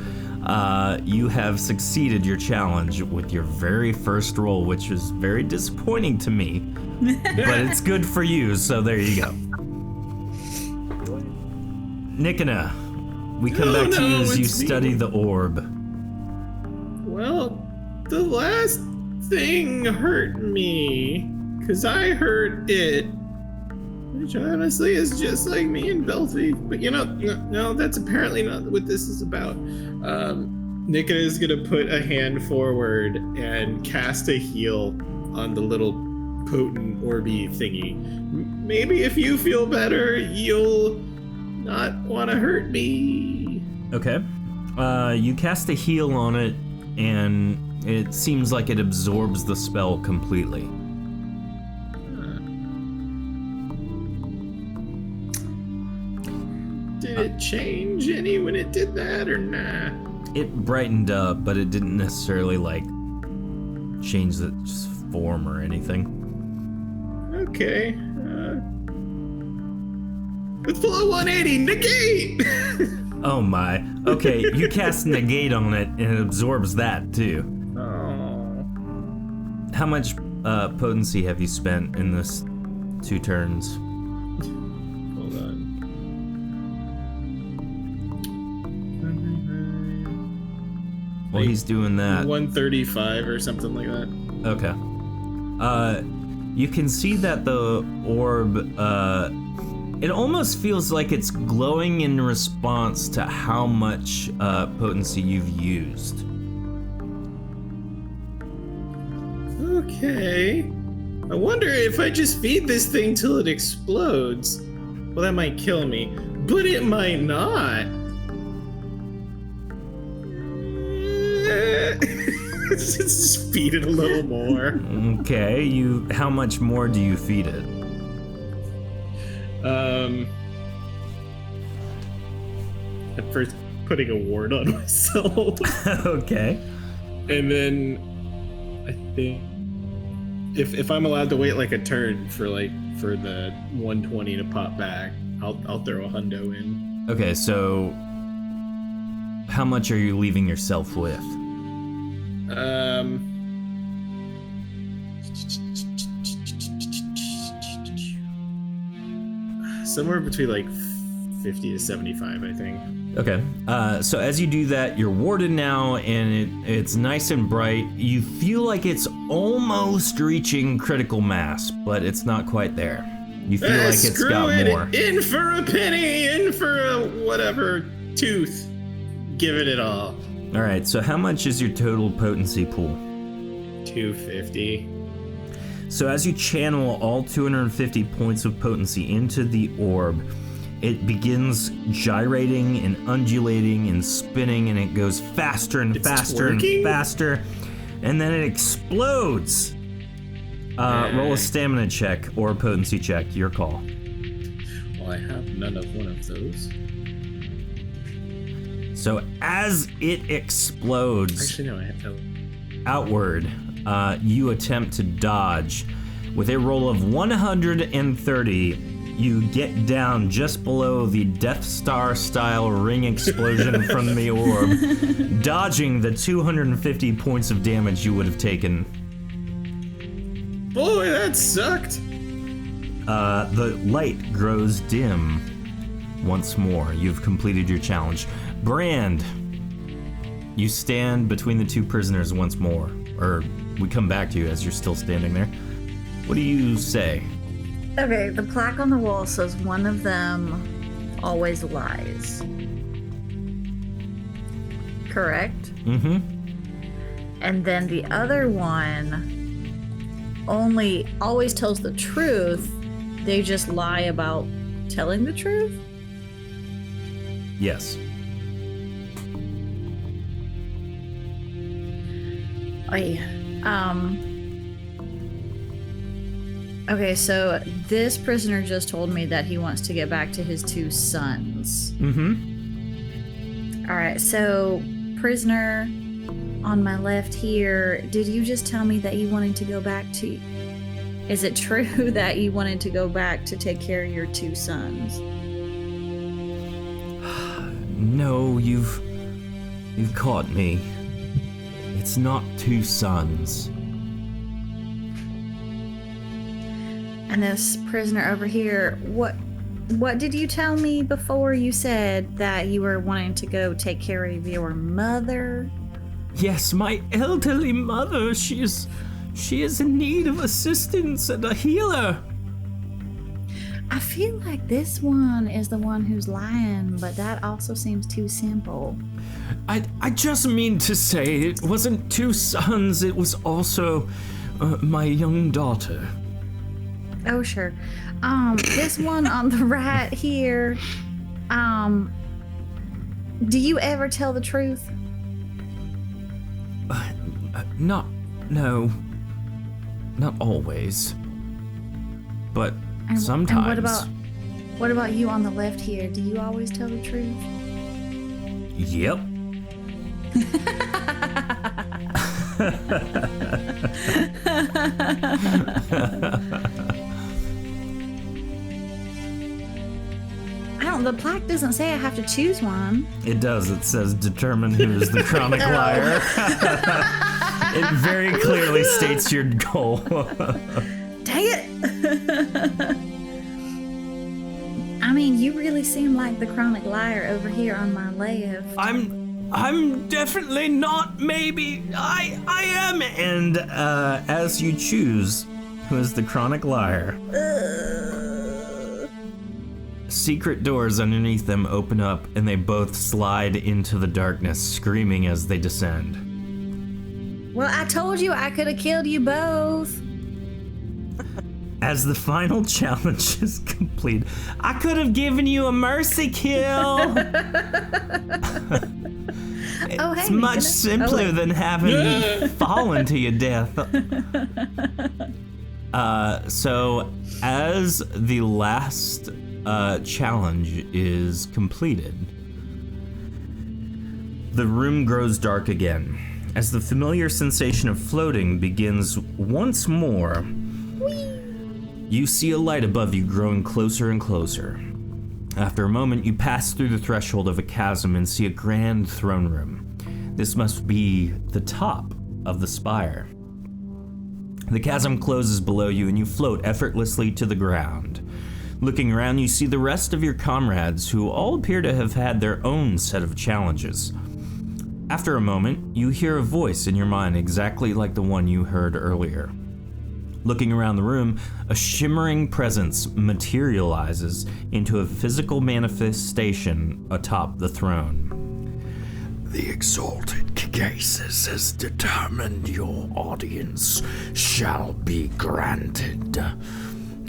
You have succeeded your challenge with your very first roll, which was very disappointing to me, but it's good for you, so there you go. Nikana, we come back to you as you study the orb. Well, the last thing hurt me, because I hurt it, which honestly is just like me and Belfi. But no, that's apparently not what this is about. Nikita is gonna put a hand forward and cast a heal on the little potent orby thingy. Maybe if you feel better, you'll not want to hurt me. Okay. You cast a heal on it, and it seems like it absorbs the spell completely. Did it change any when it did that, or nah? It brightened up, but it didn't necessarily, change its form or anything. Okay. Let's pull a 180, negate! Oh my. Okay, you cast negate on it, and it absorbs that, too. Oh. How much potency have you spent in this 2 turns? Hold on. While he's doing that. 135 or something like that. Okay. You can see that the orb, it almost feels like it's glowing in response to how much potency you've used. Okay. I wonder if I just feed this thing till it explodes. Well, that might kill me, but it might not. Just feed it a little more. Okay, how much more do you feed it? At first putting a ward on myself. Okay. And then I think if I'm allowed to wait like a turn for the 120 to pop back, I'll throw a hundo in. Okay, so how much are you leaving yourself with? Somewhere between 50 to 75, I think. Okay, so as you do that, you're warded now, and it's nice and bright. You feel like it's almost reaching critical mass, but it's not quite there. You feel like it's got more. In for a penny, in for a whatever tooth. Give it all. All right, so how much is your total potency pool? 250. So as you channel all 250 points of potency into the orb, it begins gyrating and undulating and spinning, and it goes faster and faster and faster. and then it explodes. Roll a stamina check or a potency check, your call. Well, I have none of one of those. So as it explodes Actually, no, I have no. outward, you attempt to dodge. With a roll of 130, you get down just below the Death Star style ring explosion from the orb, dodging the 250 points of damage you would have taken. Boy, that sucked. The light grows dim once more. You've completed your challenge. Brand, you stand between the two prisoners once more. Or we come back to you as you're still standing there. What do you say? Okay, the plaque on the wall says one of them always lies. Correct? Mm-hmm. And then the other one always tells the truth. They just lie about telling the truth? Yes. Okay, so this prisoner just told me that he wants to get back to his two sons. Mm-hmm. All right, so prisoner on my left here, did you just tell me that you wanted to go back to... Is it true that you wanted to go back to take care of your two sons? No, you've caught me. It's not two sons. And this prisoner over here, what did you tell me before? You said that you were wanting to go take care of your mother? Yes, my elderly mother. She is in need of assistance and a healer. I feel like this one is the one who's lying, but that also seems too simple. I just mean to say it wasn't two sons, it was also my young daughter. Oh, sure. This one on the right here, do you ever tell the truth? Not always. But sometimes. And what about you on the left here? Do you always tell the truth? Yep. The plaque doesn't say I have to choose one. It does. It says determine who is the chronic liar. It very clearly states your goal. Dang it! I mean, you really seem like the chronic liar over here on my left. I'm definitely not. Maybe I am. And as you choose who is the chronic liar, secret doors underneath them open up, and they both slide into the darkness, screaming as they descend. Well, I told you I could have killed you both. As the final challenge is complete, I could have given you a mercy kill. It's much simpler than having fallen to your death. So, as the last challenge is completed, the room grows dark again as the familiar sensation of floating begins once more. You see a light above you growing closer and closer. After a moment, you pass through the threshold of a chasm and see a grand throne room. This must be the top of the spire. The chasm closes below you and you float effortlessly to the ground. Looking around, you see the rest of your comrades, who all appear to have had their own set of challenges. After a moment, you hear a voice in your mind exactly like the one you heard earlier. Looking around the room, a shimmering presence materializes into a physical manifestation atop the throne. The Exalted Kigaecus has determined your audience shall be granted.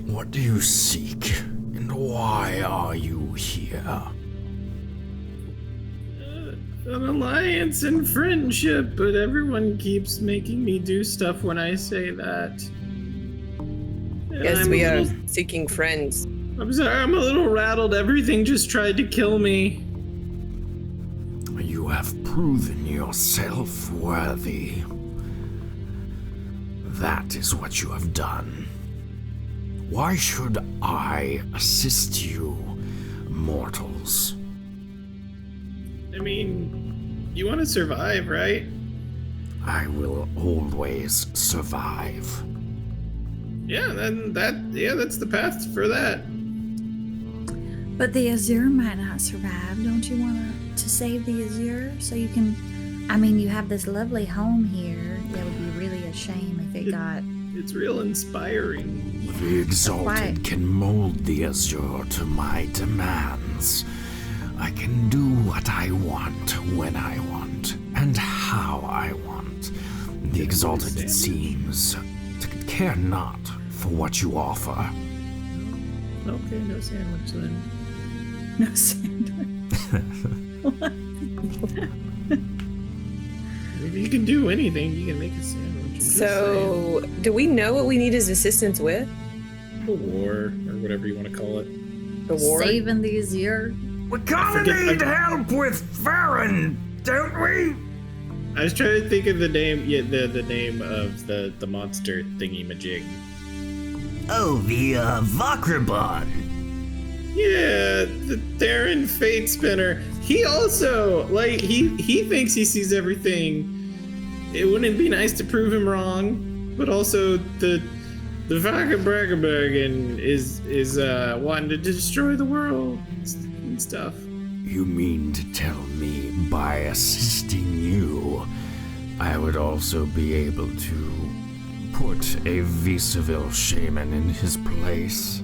What do you seek, and why are you here? an alliance and friendship, but everyone keeps making me do stuff when I say that. Yes, we are seeking friends. I'm sorry, I'm a little rattled. Everything just tried to kill me. You have proven yourself worthy. That is what you have done. Why should I assist you, mortals? I mean, you want to survive, right? I will always survive. Yeah, then that's the path for that. But the Azure might not survive. Don't you want to save the Azure so you can... I mean, you have this lovely home here. That would be really a shame if it got... It's real inspiring. The Exalted Why? can mold the Azure to my demands. I can do what I want, when I want, and how I want. The Exalted, it seems, to care not for what you offer. Okay, no sandwich then. No sandwich. If you can do anything, you can make a sandwich. I'm just So, do we know what we need his assistance with? saying. The war, or whatever you want to call it. The war? Saving the Azure. We kinda need help with Farron, don't we? I was trying to think of the name, the name of the monster thingy-majig. Oh, the Vakrabon. Yeah, the Theron Fate Spinner. He also, like, he thinks he sees everything. It wouldn't be nice to prove him wrong, but also the Vakrabon is wanting to destroy the world and stuff. You mean to tell me by assisting you, I would also be able to put a Visaville shaman in his place?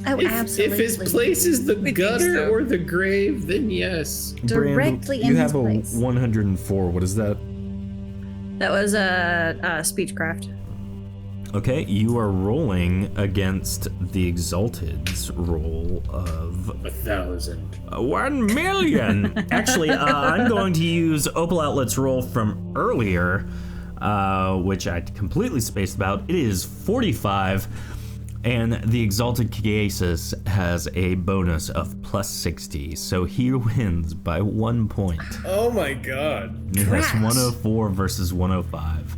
Oh, If absolutely. his place is the think gutter so. or the grave, then yes. Directly you in have his place. 104. What is that? That was a speechcraft. Okay, you are rolling against the Exalted's roll of 1,000. 1 million. Actually, I'm going to use Opal Outlet's roll from earlier, which I completely spaced about. It is 45, and the Exalted Kigaecus has a bonus of plus 60, so he wins by 1 point. Oh my god. That's Trash. 104 versus 105.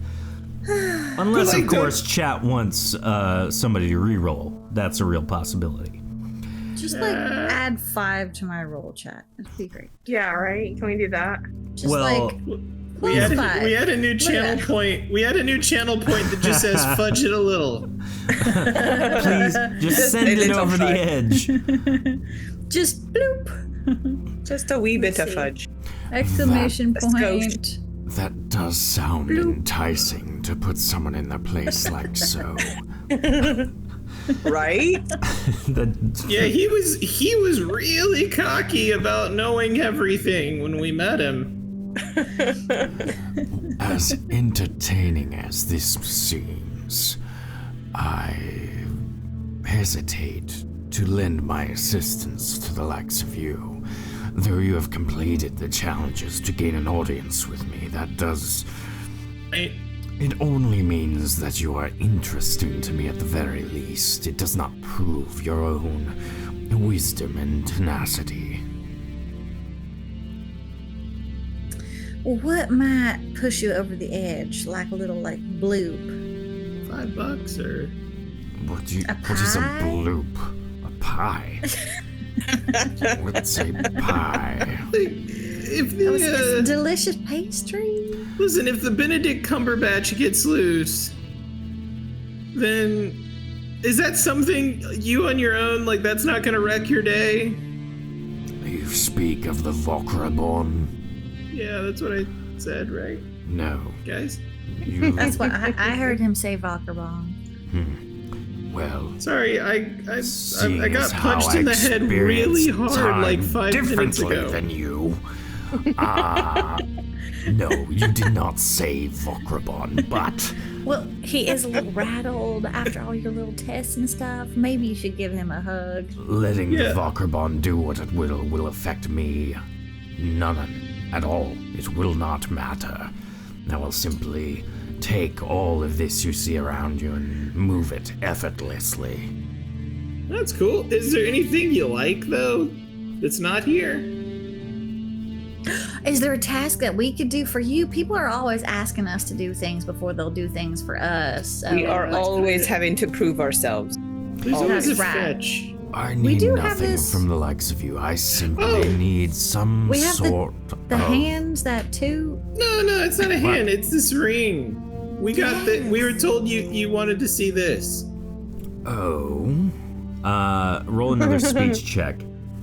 Unless, of course, chat wants somebody to reroll. That's a real possibility. Just add 5 to my roll, chat. That'd be great. Yeah, right? Can we do that? Just Well, We had, five. we had a new Look at channel that. point. We had a new channel point that just says fudge it a little. please just send a it little over the fudge. edge. Just bloop. Just a wee bit of see. fudge. Exclamation Let's go. point. That does sound enticing to put someone in their place like so. Right? Yeah, he was really cocky about knowing everything when we met him. As entertaining as this seems, I hesitate to lend my assistance to the likes of you. Though you have completed the challenges to gain an audience with me, that does... It only means that you are interesting to me at the very least. It does not prove your own wisdom and tenacity. What might push you over the edge, like a little bloop? $5 or What is a pie? bloop? A pie? What's a pie? if That was this the delicious pastry. listen, if the Benedict Cumberbatch gets loose, then is that something you on your own, like, that's not gonna wreck your day? You speak of the Vokraborn? Yeah, that's what I said, right, No. guys? You... That's what I heard him say, Vakerbong. Well, Sorry, I seeing got as how punched in the I head really experienced hard like time 5 minutes differently ago. than you. No, you did not say Vokraborn, but Well, he is a little rattled after all your little tests and stuff. Maybe you should give him a hug. letting Yeah. the Vokraborn do what it will affect me none at all. It will not matter. I will simply take all of this you see around you and move it effortlessly. That's cool. Is there anything you like, though, that's not here? Is there a task that we could do for you? People are always asking us to do things before they'll do things for us. So We are always having to prove ourselves. There's always a That's right. fetch. I need do have nothing this- from the likes of you. I simply need some We have sort the of... hands that too. No, it's not a hand. It's this ring. We got that. We were told you wanted to see this. Oh. Roll another speech check.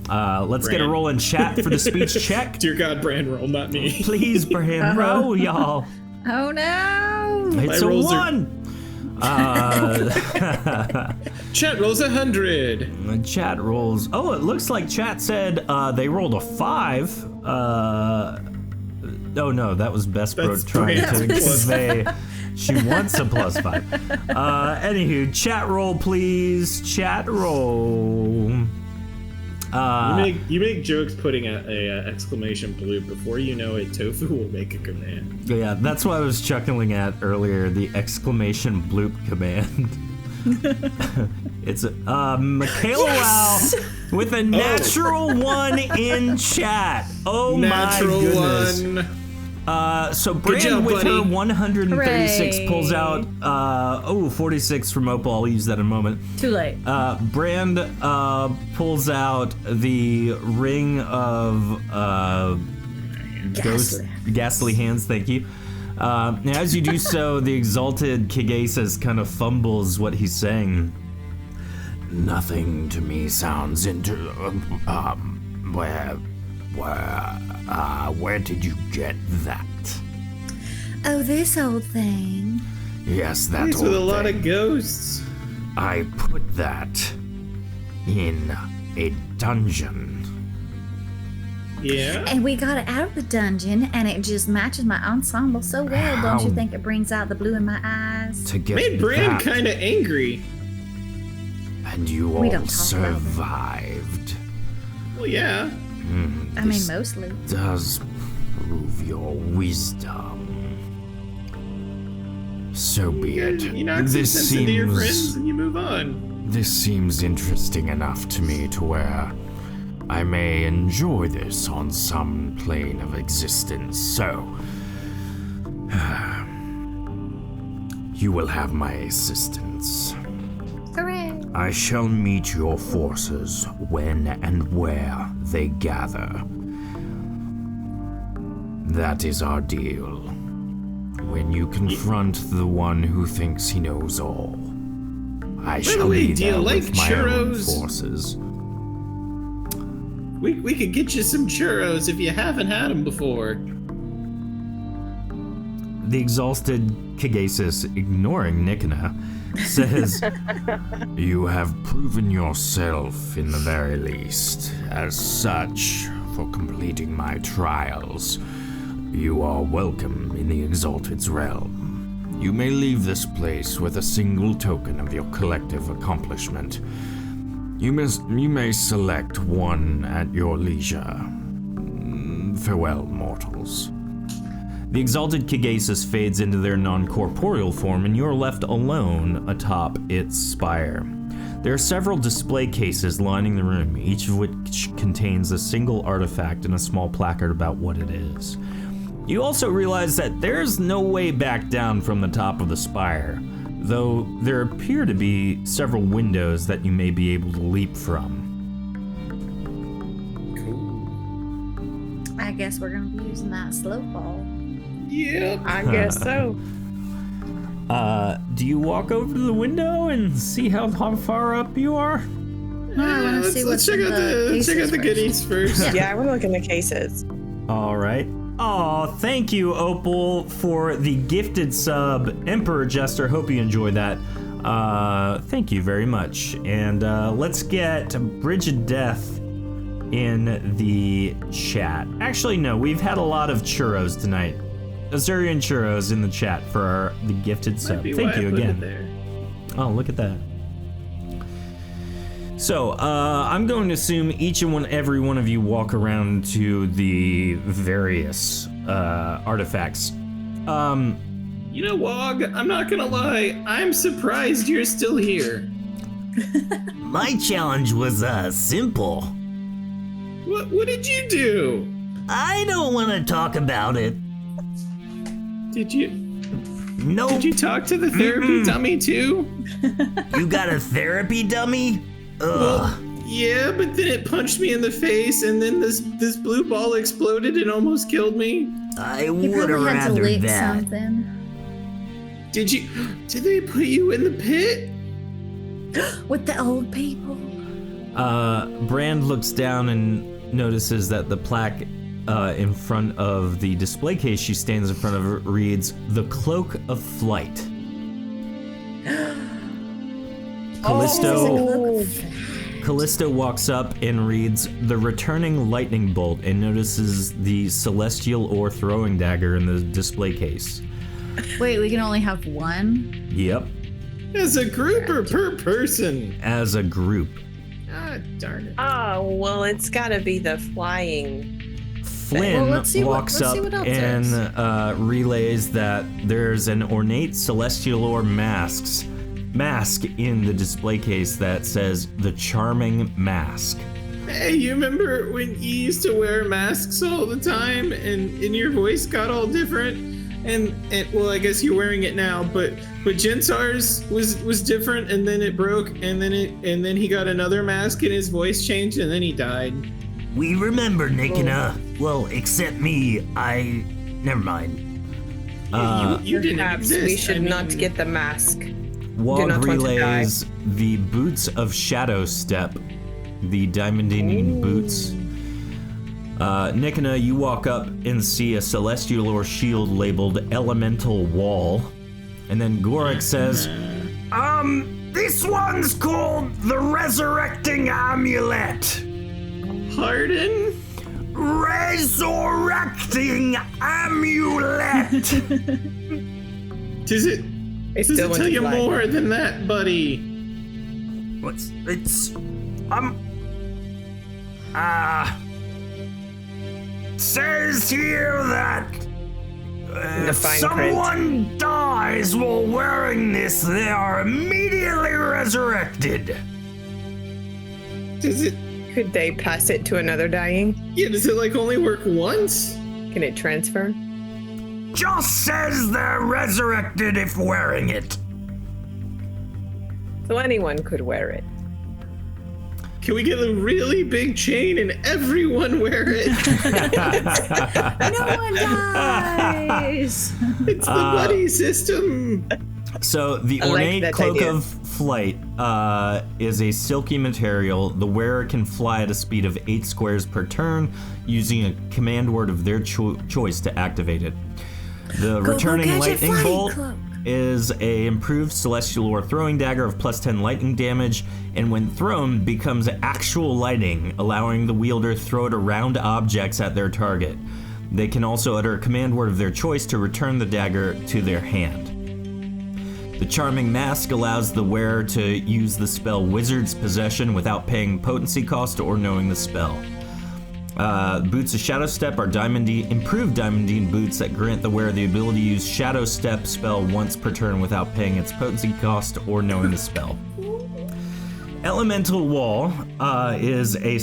Let's get a Bran. roll in chat for the speech check. Dear God, Bran, roll, not me. Please, Bran, roll, y'all. Oh no! It's a rolls are- 1. Chat rolls 100. The chat rolls. Oh, it looks like chat said they rolled a 5. Oh no, that was Bespro That's trying to Brand's plus convey she wants a +5. Anywho, chat roll, please. Chat roll. You make jokes putting a exclamation bloop before you know it. Tofu will make a command. Yeah, that's what I was chuckling at earlier. The exclamation bloop command. It's Michaela Wow with a natural 1 in chat. Oh Natural my goodness. 1. So Good Brand job, with her buddy. 136 Hooray. pulls out 46 from Opal. I'll use that in a moment. Too late. Brand pulls out the ring of ghastly hands. Thank you. As you do so, the Exalted Kigaecus kind of fumbles what he's saying. Nothing to me sounds where did you get that? Oh, this old thing. Yes, that These with a old lot thing. of ghosts. I put that in a dungeon. Yeah. And we got it out of the dungeon, and it just matches my ensemble so well. Don't you How- think it brings out the blue in my eyes? To get Made Bran that, kind of angry. and you We all don't talk about it. survived. Well, yeah. I mean, mostly. Does prove your wisdom. So be it. You knock some This sense into your friends seems and you move on. this seems interesting enough to me to where I may enjoy this on some plane of existence. So you will have my assistance. Hooray! I shall meet your forces when and where they gather. That is our deal. When you confront the one who thinks he knows all, I shall way, be do you there like with my own churros? forces. We could get you some churros if you haven't had them before. The Exalted Kigaecus, ignoring Nikana, says, You have proven yourself, in the very least. As such, for completing my trials, you are welcome in the Exalted's realm. You may leave this place with a single token of your collective accomplishment. You may select one at your leisure. Farewell, mortals. The Exalted Kigaecus fades into their non-corporeal form, and you're left alone atop its spire. There are several display cases lining the room, each of which contains a single artifact and a small placard about what it is. You also realize that there's no way back down from the top of the spire, though there appear to be several windows that you may be able to leap from. I guess we're gonna be using that slow fall. Yep. I guess so. Do you walk over to the window and see how far up you are? I want to see Let's what's check in out the check out the cases goodies first. Yeah, I want to look in the cases. All right. Oh, thank you, Opal, for the gifted sub. Emperor Jester, hope you enjoyed that. Thank you very much. And let's get Bridge of Death in the chat. Actually, no, we've had a lot of churros tonight. Azurian churros in the chat for the gifted Might sub. be Thank why I you put it again. there. Oh, look at that. So, I'm going to assume every one of you walk around to the various artifacts. You know, Wog, I'm not gonna lie, I'm surprised you're still here. My challenge was simple. What did you do? I don't want to talk about it. Did you Nope. talk to the therapy dummy too? You got a therapy dummy? Ugh. Yeah, but then it punched me in the face, and then this blue ball exploded and almost killed me. I You would have probably had to rather lick that. something. Did they put you in the pit? With the old people. Brand looks down and notices that the plaque in front of the display case she stands in front of reads, "The Cloak of Flight." Callisto walks up and reads, "The Returning Lightning Bolt," and notices the celestial ore throwing dagger in the display case. Wait, we can only have one? Yep, As a group or per person? as a group. Ah, darn it. Oh, well, it's gotta be the flying. Flynn Well, let's see walks what up else and relays that there's an ornate celestial ore mask in the display case that says "The Charming Mask." Hey, you remember when you used to wear masks all the time and your voice got all different? And well, I guess you're wearing it now, but Jensar's was different, and then it broke, and then he got another mask and his voice changed, and then he died. We remember, Nikina. Well, except me. Never mind. You didn't Perhaps exist. we should not get the mask. Wog not want to relays the boots of Shadow Step, the diamondine boots. Nikina, you walk up and see a celestial ore shield labeled Elemental Wall. And then Gorik says, This one's called the Resurrecting Amulet. Pardon? Resurrecting Amulet. Does it still want tell to you fly. more than that, buddy? Says here that The if fine someone dies while wearing this, they are immediately resurrected. Does it Could they pass it to another dying? does it like only work once? Can it transfer? Just says they're resurrected if wearing it. So anyone could wear it. Can we get a really big chain and everyone wear it? No one dies! It's the buddy system. so the I like ornate that Cloak idea. of Flight is a silky material. The wearer can fly at a speed of 8 squares per turn using a command word of their choice to activate it. The Returning catch a Lightning flying Bolt cloak. is a improved celestial ore throwing dagger of +10 lightning damage, and when thrown becomes actual lightning, allowing the wielder to throw it around objects at their target. They can also utter a command word of their choice to return the dagger to their hand. The Charming Mask allows the wearer to use the spell Wizard's Possession without paying potency cost or knowing the spell. Boots of Shadow Step are improved diamondine boots that grant the wearer the ability to use Shadow Step spell once per turn without paying its potency cost or knowing the spell. Elemental Wall is a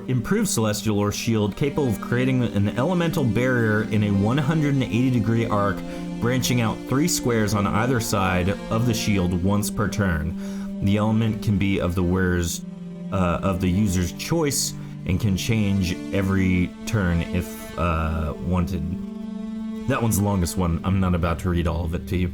improved celestial ore shield capable of creating an elemental barrier in a 180-degree arc, branching out 3 squares on either side of the shield once per turn. The element can be of the user's choice and can change every turn if wanted. That one's the longest one. I'm not about to read all of it to you.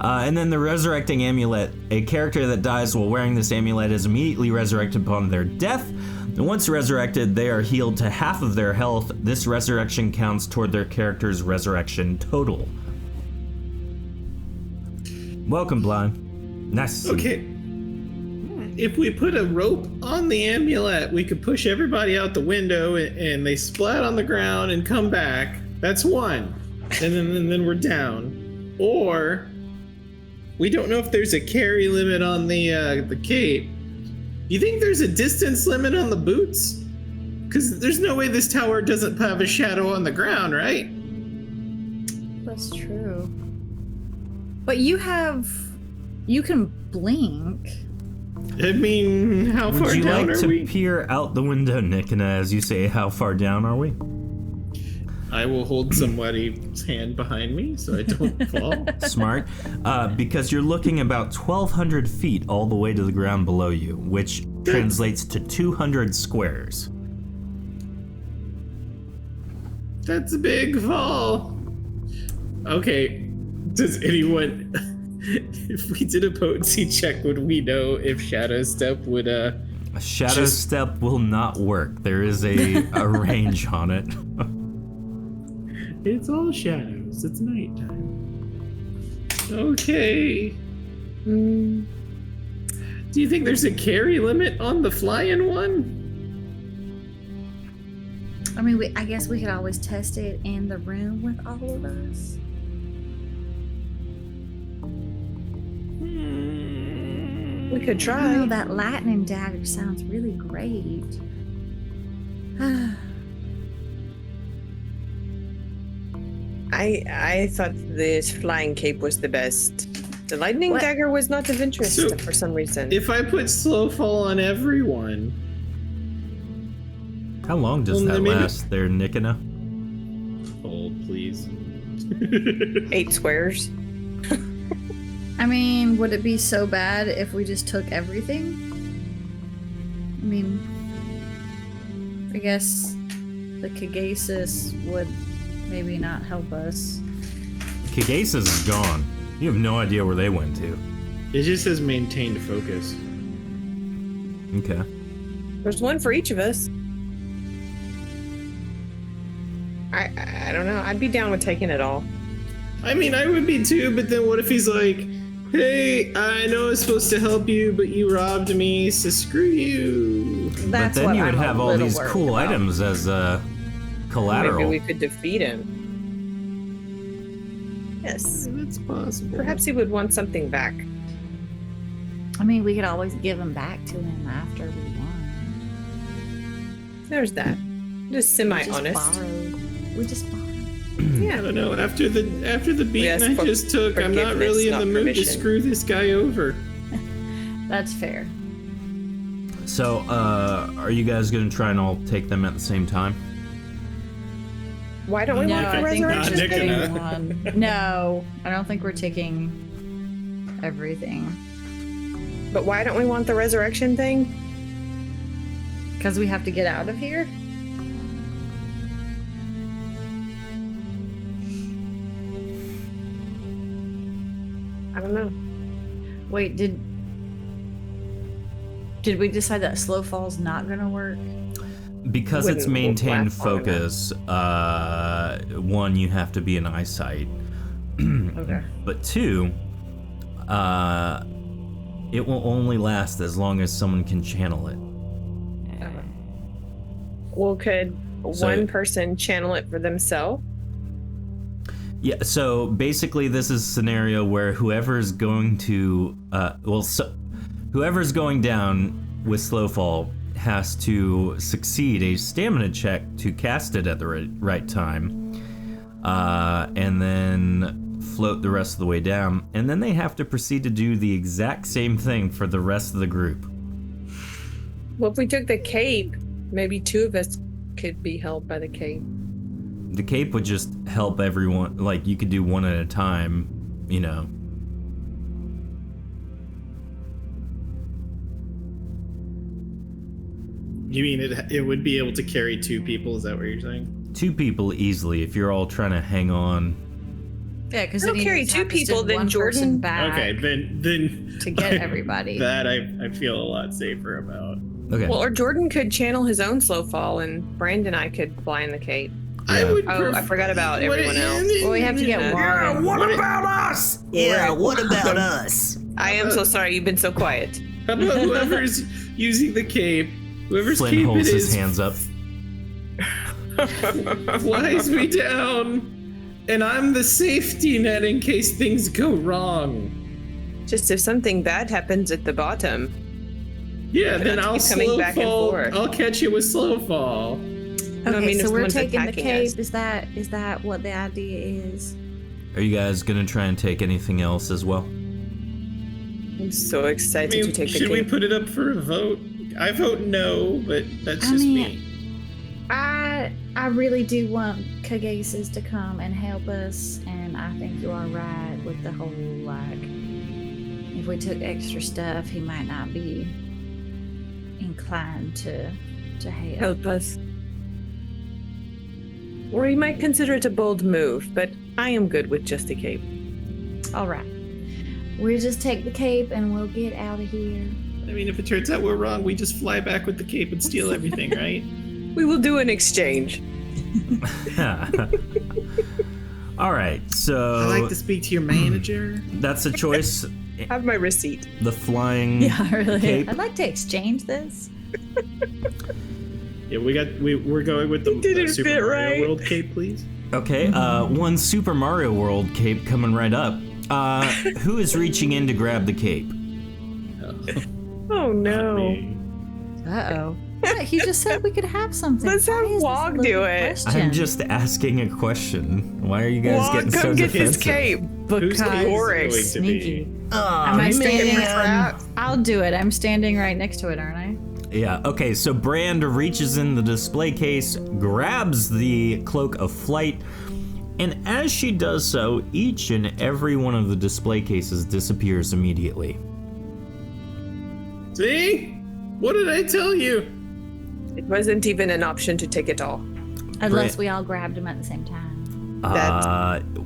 And then the Resurrecting Amulet. A character that dies while wearing this amulet is immediately resurrected upon their death. And once resurrected, they are healed to half of their health. This resurrection counts toward their character's resurrection total. Welcome, Blind. Nice to see you. Okay. If we put a rope on the amulet, we could push everybody out the window and they splat on the ground and come back. That's one. And then we're down. Or we don't know if there's a carry limit on the cape. You think there's a distance limit on the boots? Because there's no way this tower doesn't have a shadow on the ground, right? That's true. But you can blink. I mean, how far Would you down like are to we? peer out the window, Nikina, as you say, how far down are we? I will hold somebody's hand behind me so I don't fall. Smart. Because you're looking about 1,200 feet all the way to the ground below you, which translates to 200 squares. That's a big fall. Okay, does anyone... If we did a potency check, would we know if Shadow Step would, A shadow step will not work. There is a range on it. It's all shadows. It's nighttime. Okay. Do you think there's a carry limit on the flying one? I mean, I guess we could always test it in the room with all of us. We could I try. know that lightning dagger sounds really great. I thought this flying cape was the best. The lightning What? dagger was not of interest So, for some reason. If I put slow fall on everyone, How long does Well, that maybe- last there, Nikina? hold please. 8 squares. I mean, would it be so bad if we just took everything? I mean, I guess the Kigaecus would maybe not help us. Kigaecus is gone. You have no idea where they went to. It just says maintained focus. Okay. There's one for each of us. I don't know. I'd be down with taking it all. I mean, I would be too, but then what if he's like, hey, I know I was supposed to help you, but you robbed me, so screw you. But That's then what you would I'm a have all little these worried cool about. items as collateral. Maybe we could defeat him. Yes. That's possible. Perhaps he would want something back. I mean, we could always give them back to him after we won. There's that. Just semi-honest. We just borrowed. I Yeah. don't know. After the beating asked I for just took, I'm not really in forgiveness, the not mood to permission. screw this guy over. That's fair. So, are you guys gonna try and all take them at the same time? Why don't we want the I think we're resurrection just Nick and thing? getting one. No, I don't think we're taking everything. But why don't we want the resurrection thing? Because we have to get out of here? I don't know. Wait, did we decide that slow fall's not gonna work? Because it's Wouldn't maintained last long enough. focus, one, you have to be in eyesight. Okay. But two, it will only last as long as someone can channel it. Well, could So- one person channel it for themselves? Yeah, so basically this is a scenario where whoever's going to, whoever's going down with slow fall has to succeed a stamina check to cast it at the right time, and then float the rest of the way down, and then they have to proceed to do the exact same thing for the rest of the group. Well, if we took the cape, maybe 2 of us could be held by the cape. The cape would just help everyone, like you could do one at a time, you know. You mean it would be able to carry 2 people? Is that what you're saying? 2 people easily if you're all trying to hang on. Yeah, because We'll carry 2 people, then Jordan. back Okay, then to get everybody. that I feel a lot safer about. Okay. Well, or Jordan could channel his own slow fall, and Brandon and I could fly in the cape. I would. Oh, I forgot about everyone else. Well, we have to get Yeah. one. What about us? Yeah, what about us? I am so sorry. You've been so quiet. How about whoever's using the cape? Whoever's Flynn cape holds it his is hands up. flies me down, and I'm the safety net in case things go wrong. Just if something bad happens at the bottom. Yeah, then Not to I'll keep coming slow back and fall. forth. I'll catch you with slow fall. Okay, I mean, if so we're someone's taking the attacking cape. us. Is that what the idea is? Are you guys gonna try and take anything else as well? I'm so I excited mean, to take the should we cape. put it up for a vote? I vote no, but that's I just mean, me. I really do want Kigaecus to come and help us, and I think you are right with the whole like, if we took extra stuff, he might not be inclined to help. Help us. Or you might consider it a bold move, but I am good with just a cape. All right, we'll just take the cape and we'll get out of here. I mean, if it turns out we're wrong, we just fly back with the cape and steal everything, right? We will do an exchange. All right, I so like to speak to your manager. that's a choice. Have my receipt. The flying Yeah, really. cape. I'd like to exchange this. Yeah, we're going with the didn't Super fit Mario right. World cape, please. Okay, one Super Mario World cape coming right up. Who is reaching in to grab the cape? Oh no. Me. Uh-oh. Yeah, he just said we could have something. Let's Why have is this a Wog loaded do it. question? I'm just asking a question. Why are you guys Wog, getting so come get his defensive? cape. Whose Because cape is it Oryx. going to sneaky. be? Am I standing? man. I'll do it. I'm standing right next to it, aren't I? Yeah, okay, so Brand reaches in the display case, grabs the Cloak of Flight, and as she does so, each and every one of the display cases disappears immediately. See? What did I tell you? It wasn't even an option to take it all. Unless we all grabbed him at the same time.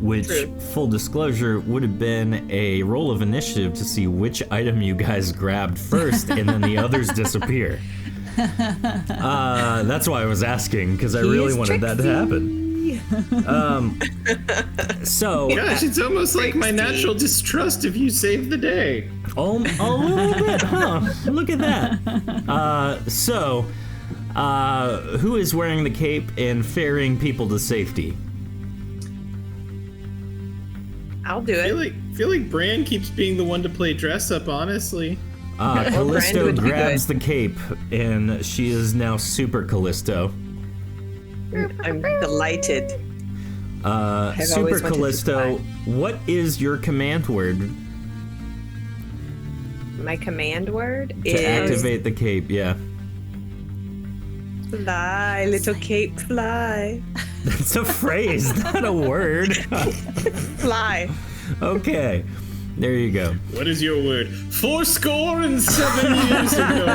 Which, true. full disclosure, would have been a roll of initiative to see which item you guys grabbed first, and then the others disappear. That's why I was asking, because I really is wanted that to happen. So, Gosh, it's almost like my natural distrust of you saved the day. a little bit, huh? Look at that. Who is wearing the cape and ferrying people to safety? I'll do I it. feel like Bran keeps being the one to play dress up, honestly. Callisto would be grabs the cape, and she is now Super Callisto. I'm delighted. always Super wanted to Callisto, fly. what is your command word My command word to is activate the cape? Yeah. fly, little cape, fly. That's a phrase, not a word. Fly. Okay. There you go. What is your word? 7 years ago.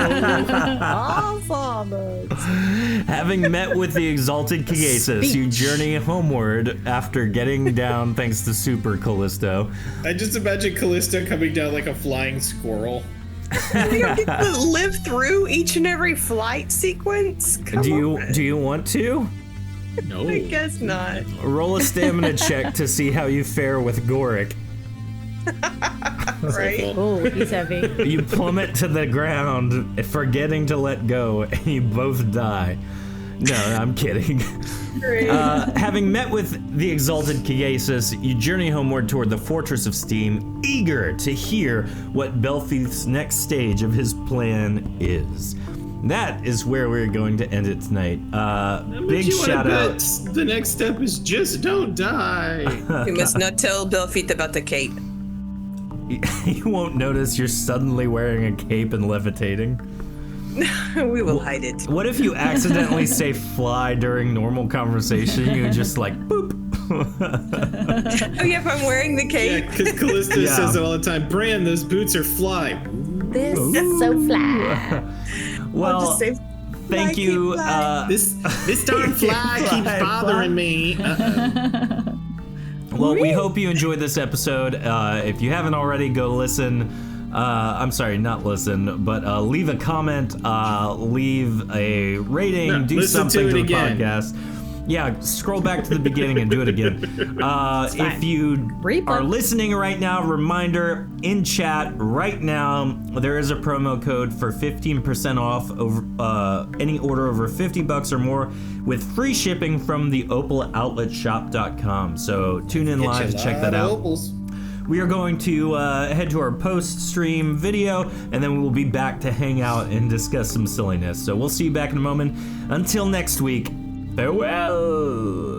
Having met with the Exalted Kigaecus, you journey homeward after getting down thanks to Super Callisto. I just imagine Callisto coming down like a flying squirrel. We don't get to live through each and every flight sequence. Come on. Do you want to? No. I guess not. Roll a stamina check to see how you fare with Goric. Right? Oh, he's heavy. You plummet to the ground, forgetting to let go, and you both die. No, I'm kidding. Having met with the Exalted Kigaecus, you journey homeward toward the Fortress of Steam, eager to hear what Belfie's next stage of his plan is. That is where we're going to end it tonight. Big shout out. The next step is just don't die. We must not tell Belfeet about the cape. You won't notice you're suddenly wearing a cape and levitating. We will hide it. What if you accidentally say fly during normal conversation? You just like boop. Oh yeah, if I'm wearing the Yeah, cape. because Callisto Yeah. says it all the time. Bran, those boots are fly. This is so fly. I'll Well, just say, thank fly, you. keep fly. This darn fly keeps Fly, bothering me. Well, we hope you enjoyed this episode. If you haven't already, go listen. I'm sorry, not listen, but leave a comment, leave a rating, No, do listen to something it to the again. podcast. Yeah, scroll back to the beginning and do it again. If you Replay. are listening right now, reminder, in chat right now, there is a promo code for 15% off over any order over $50 or more with free shipping from the opaloutletshop.com. So tune in live to check that out. we are going to head to our post-stream video, and then we will be back to hang out and discuss some silliness. So we'll see you back in a moment. Until next week, farewell!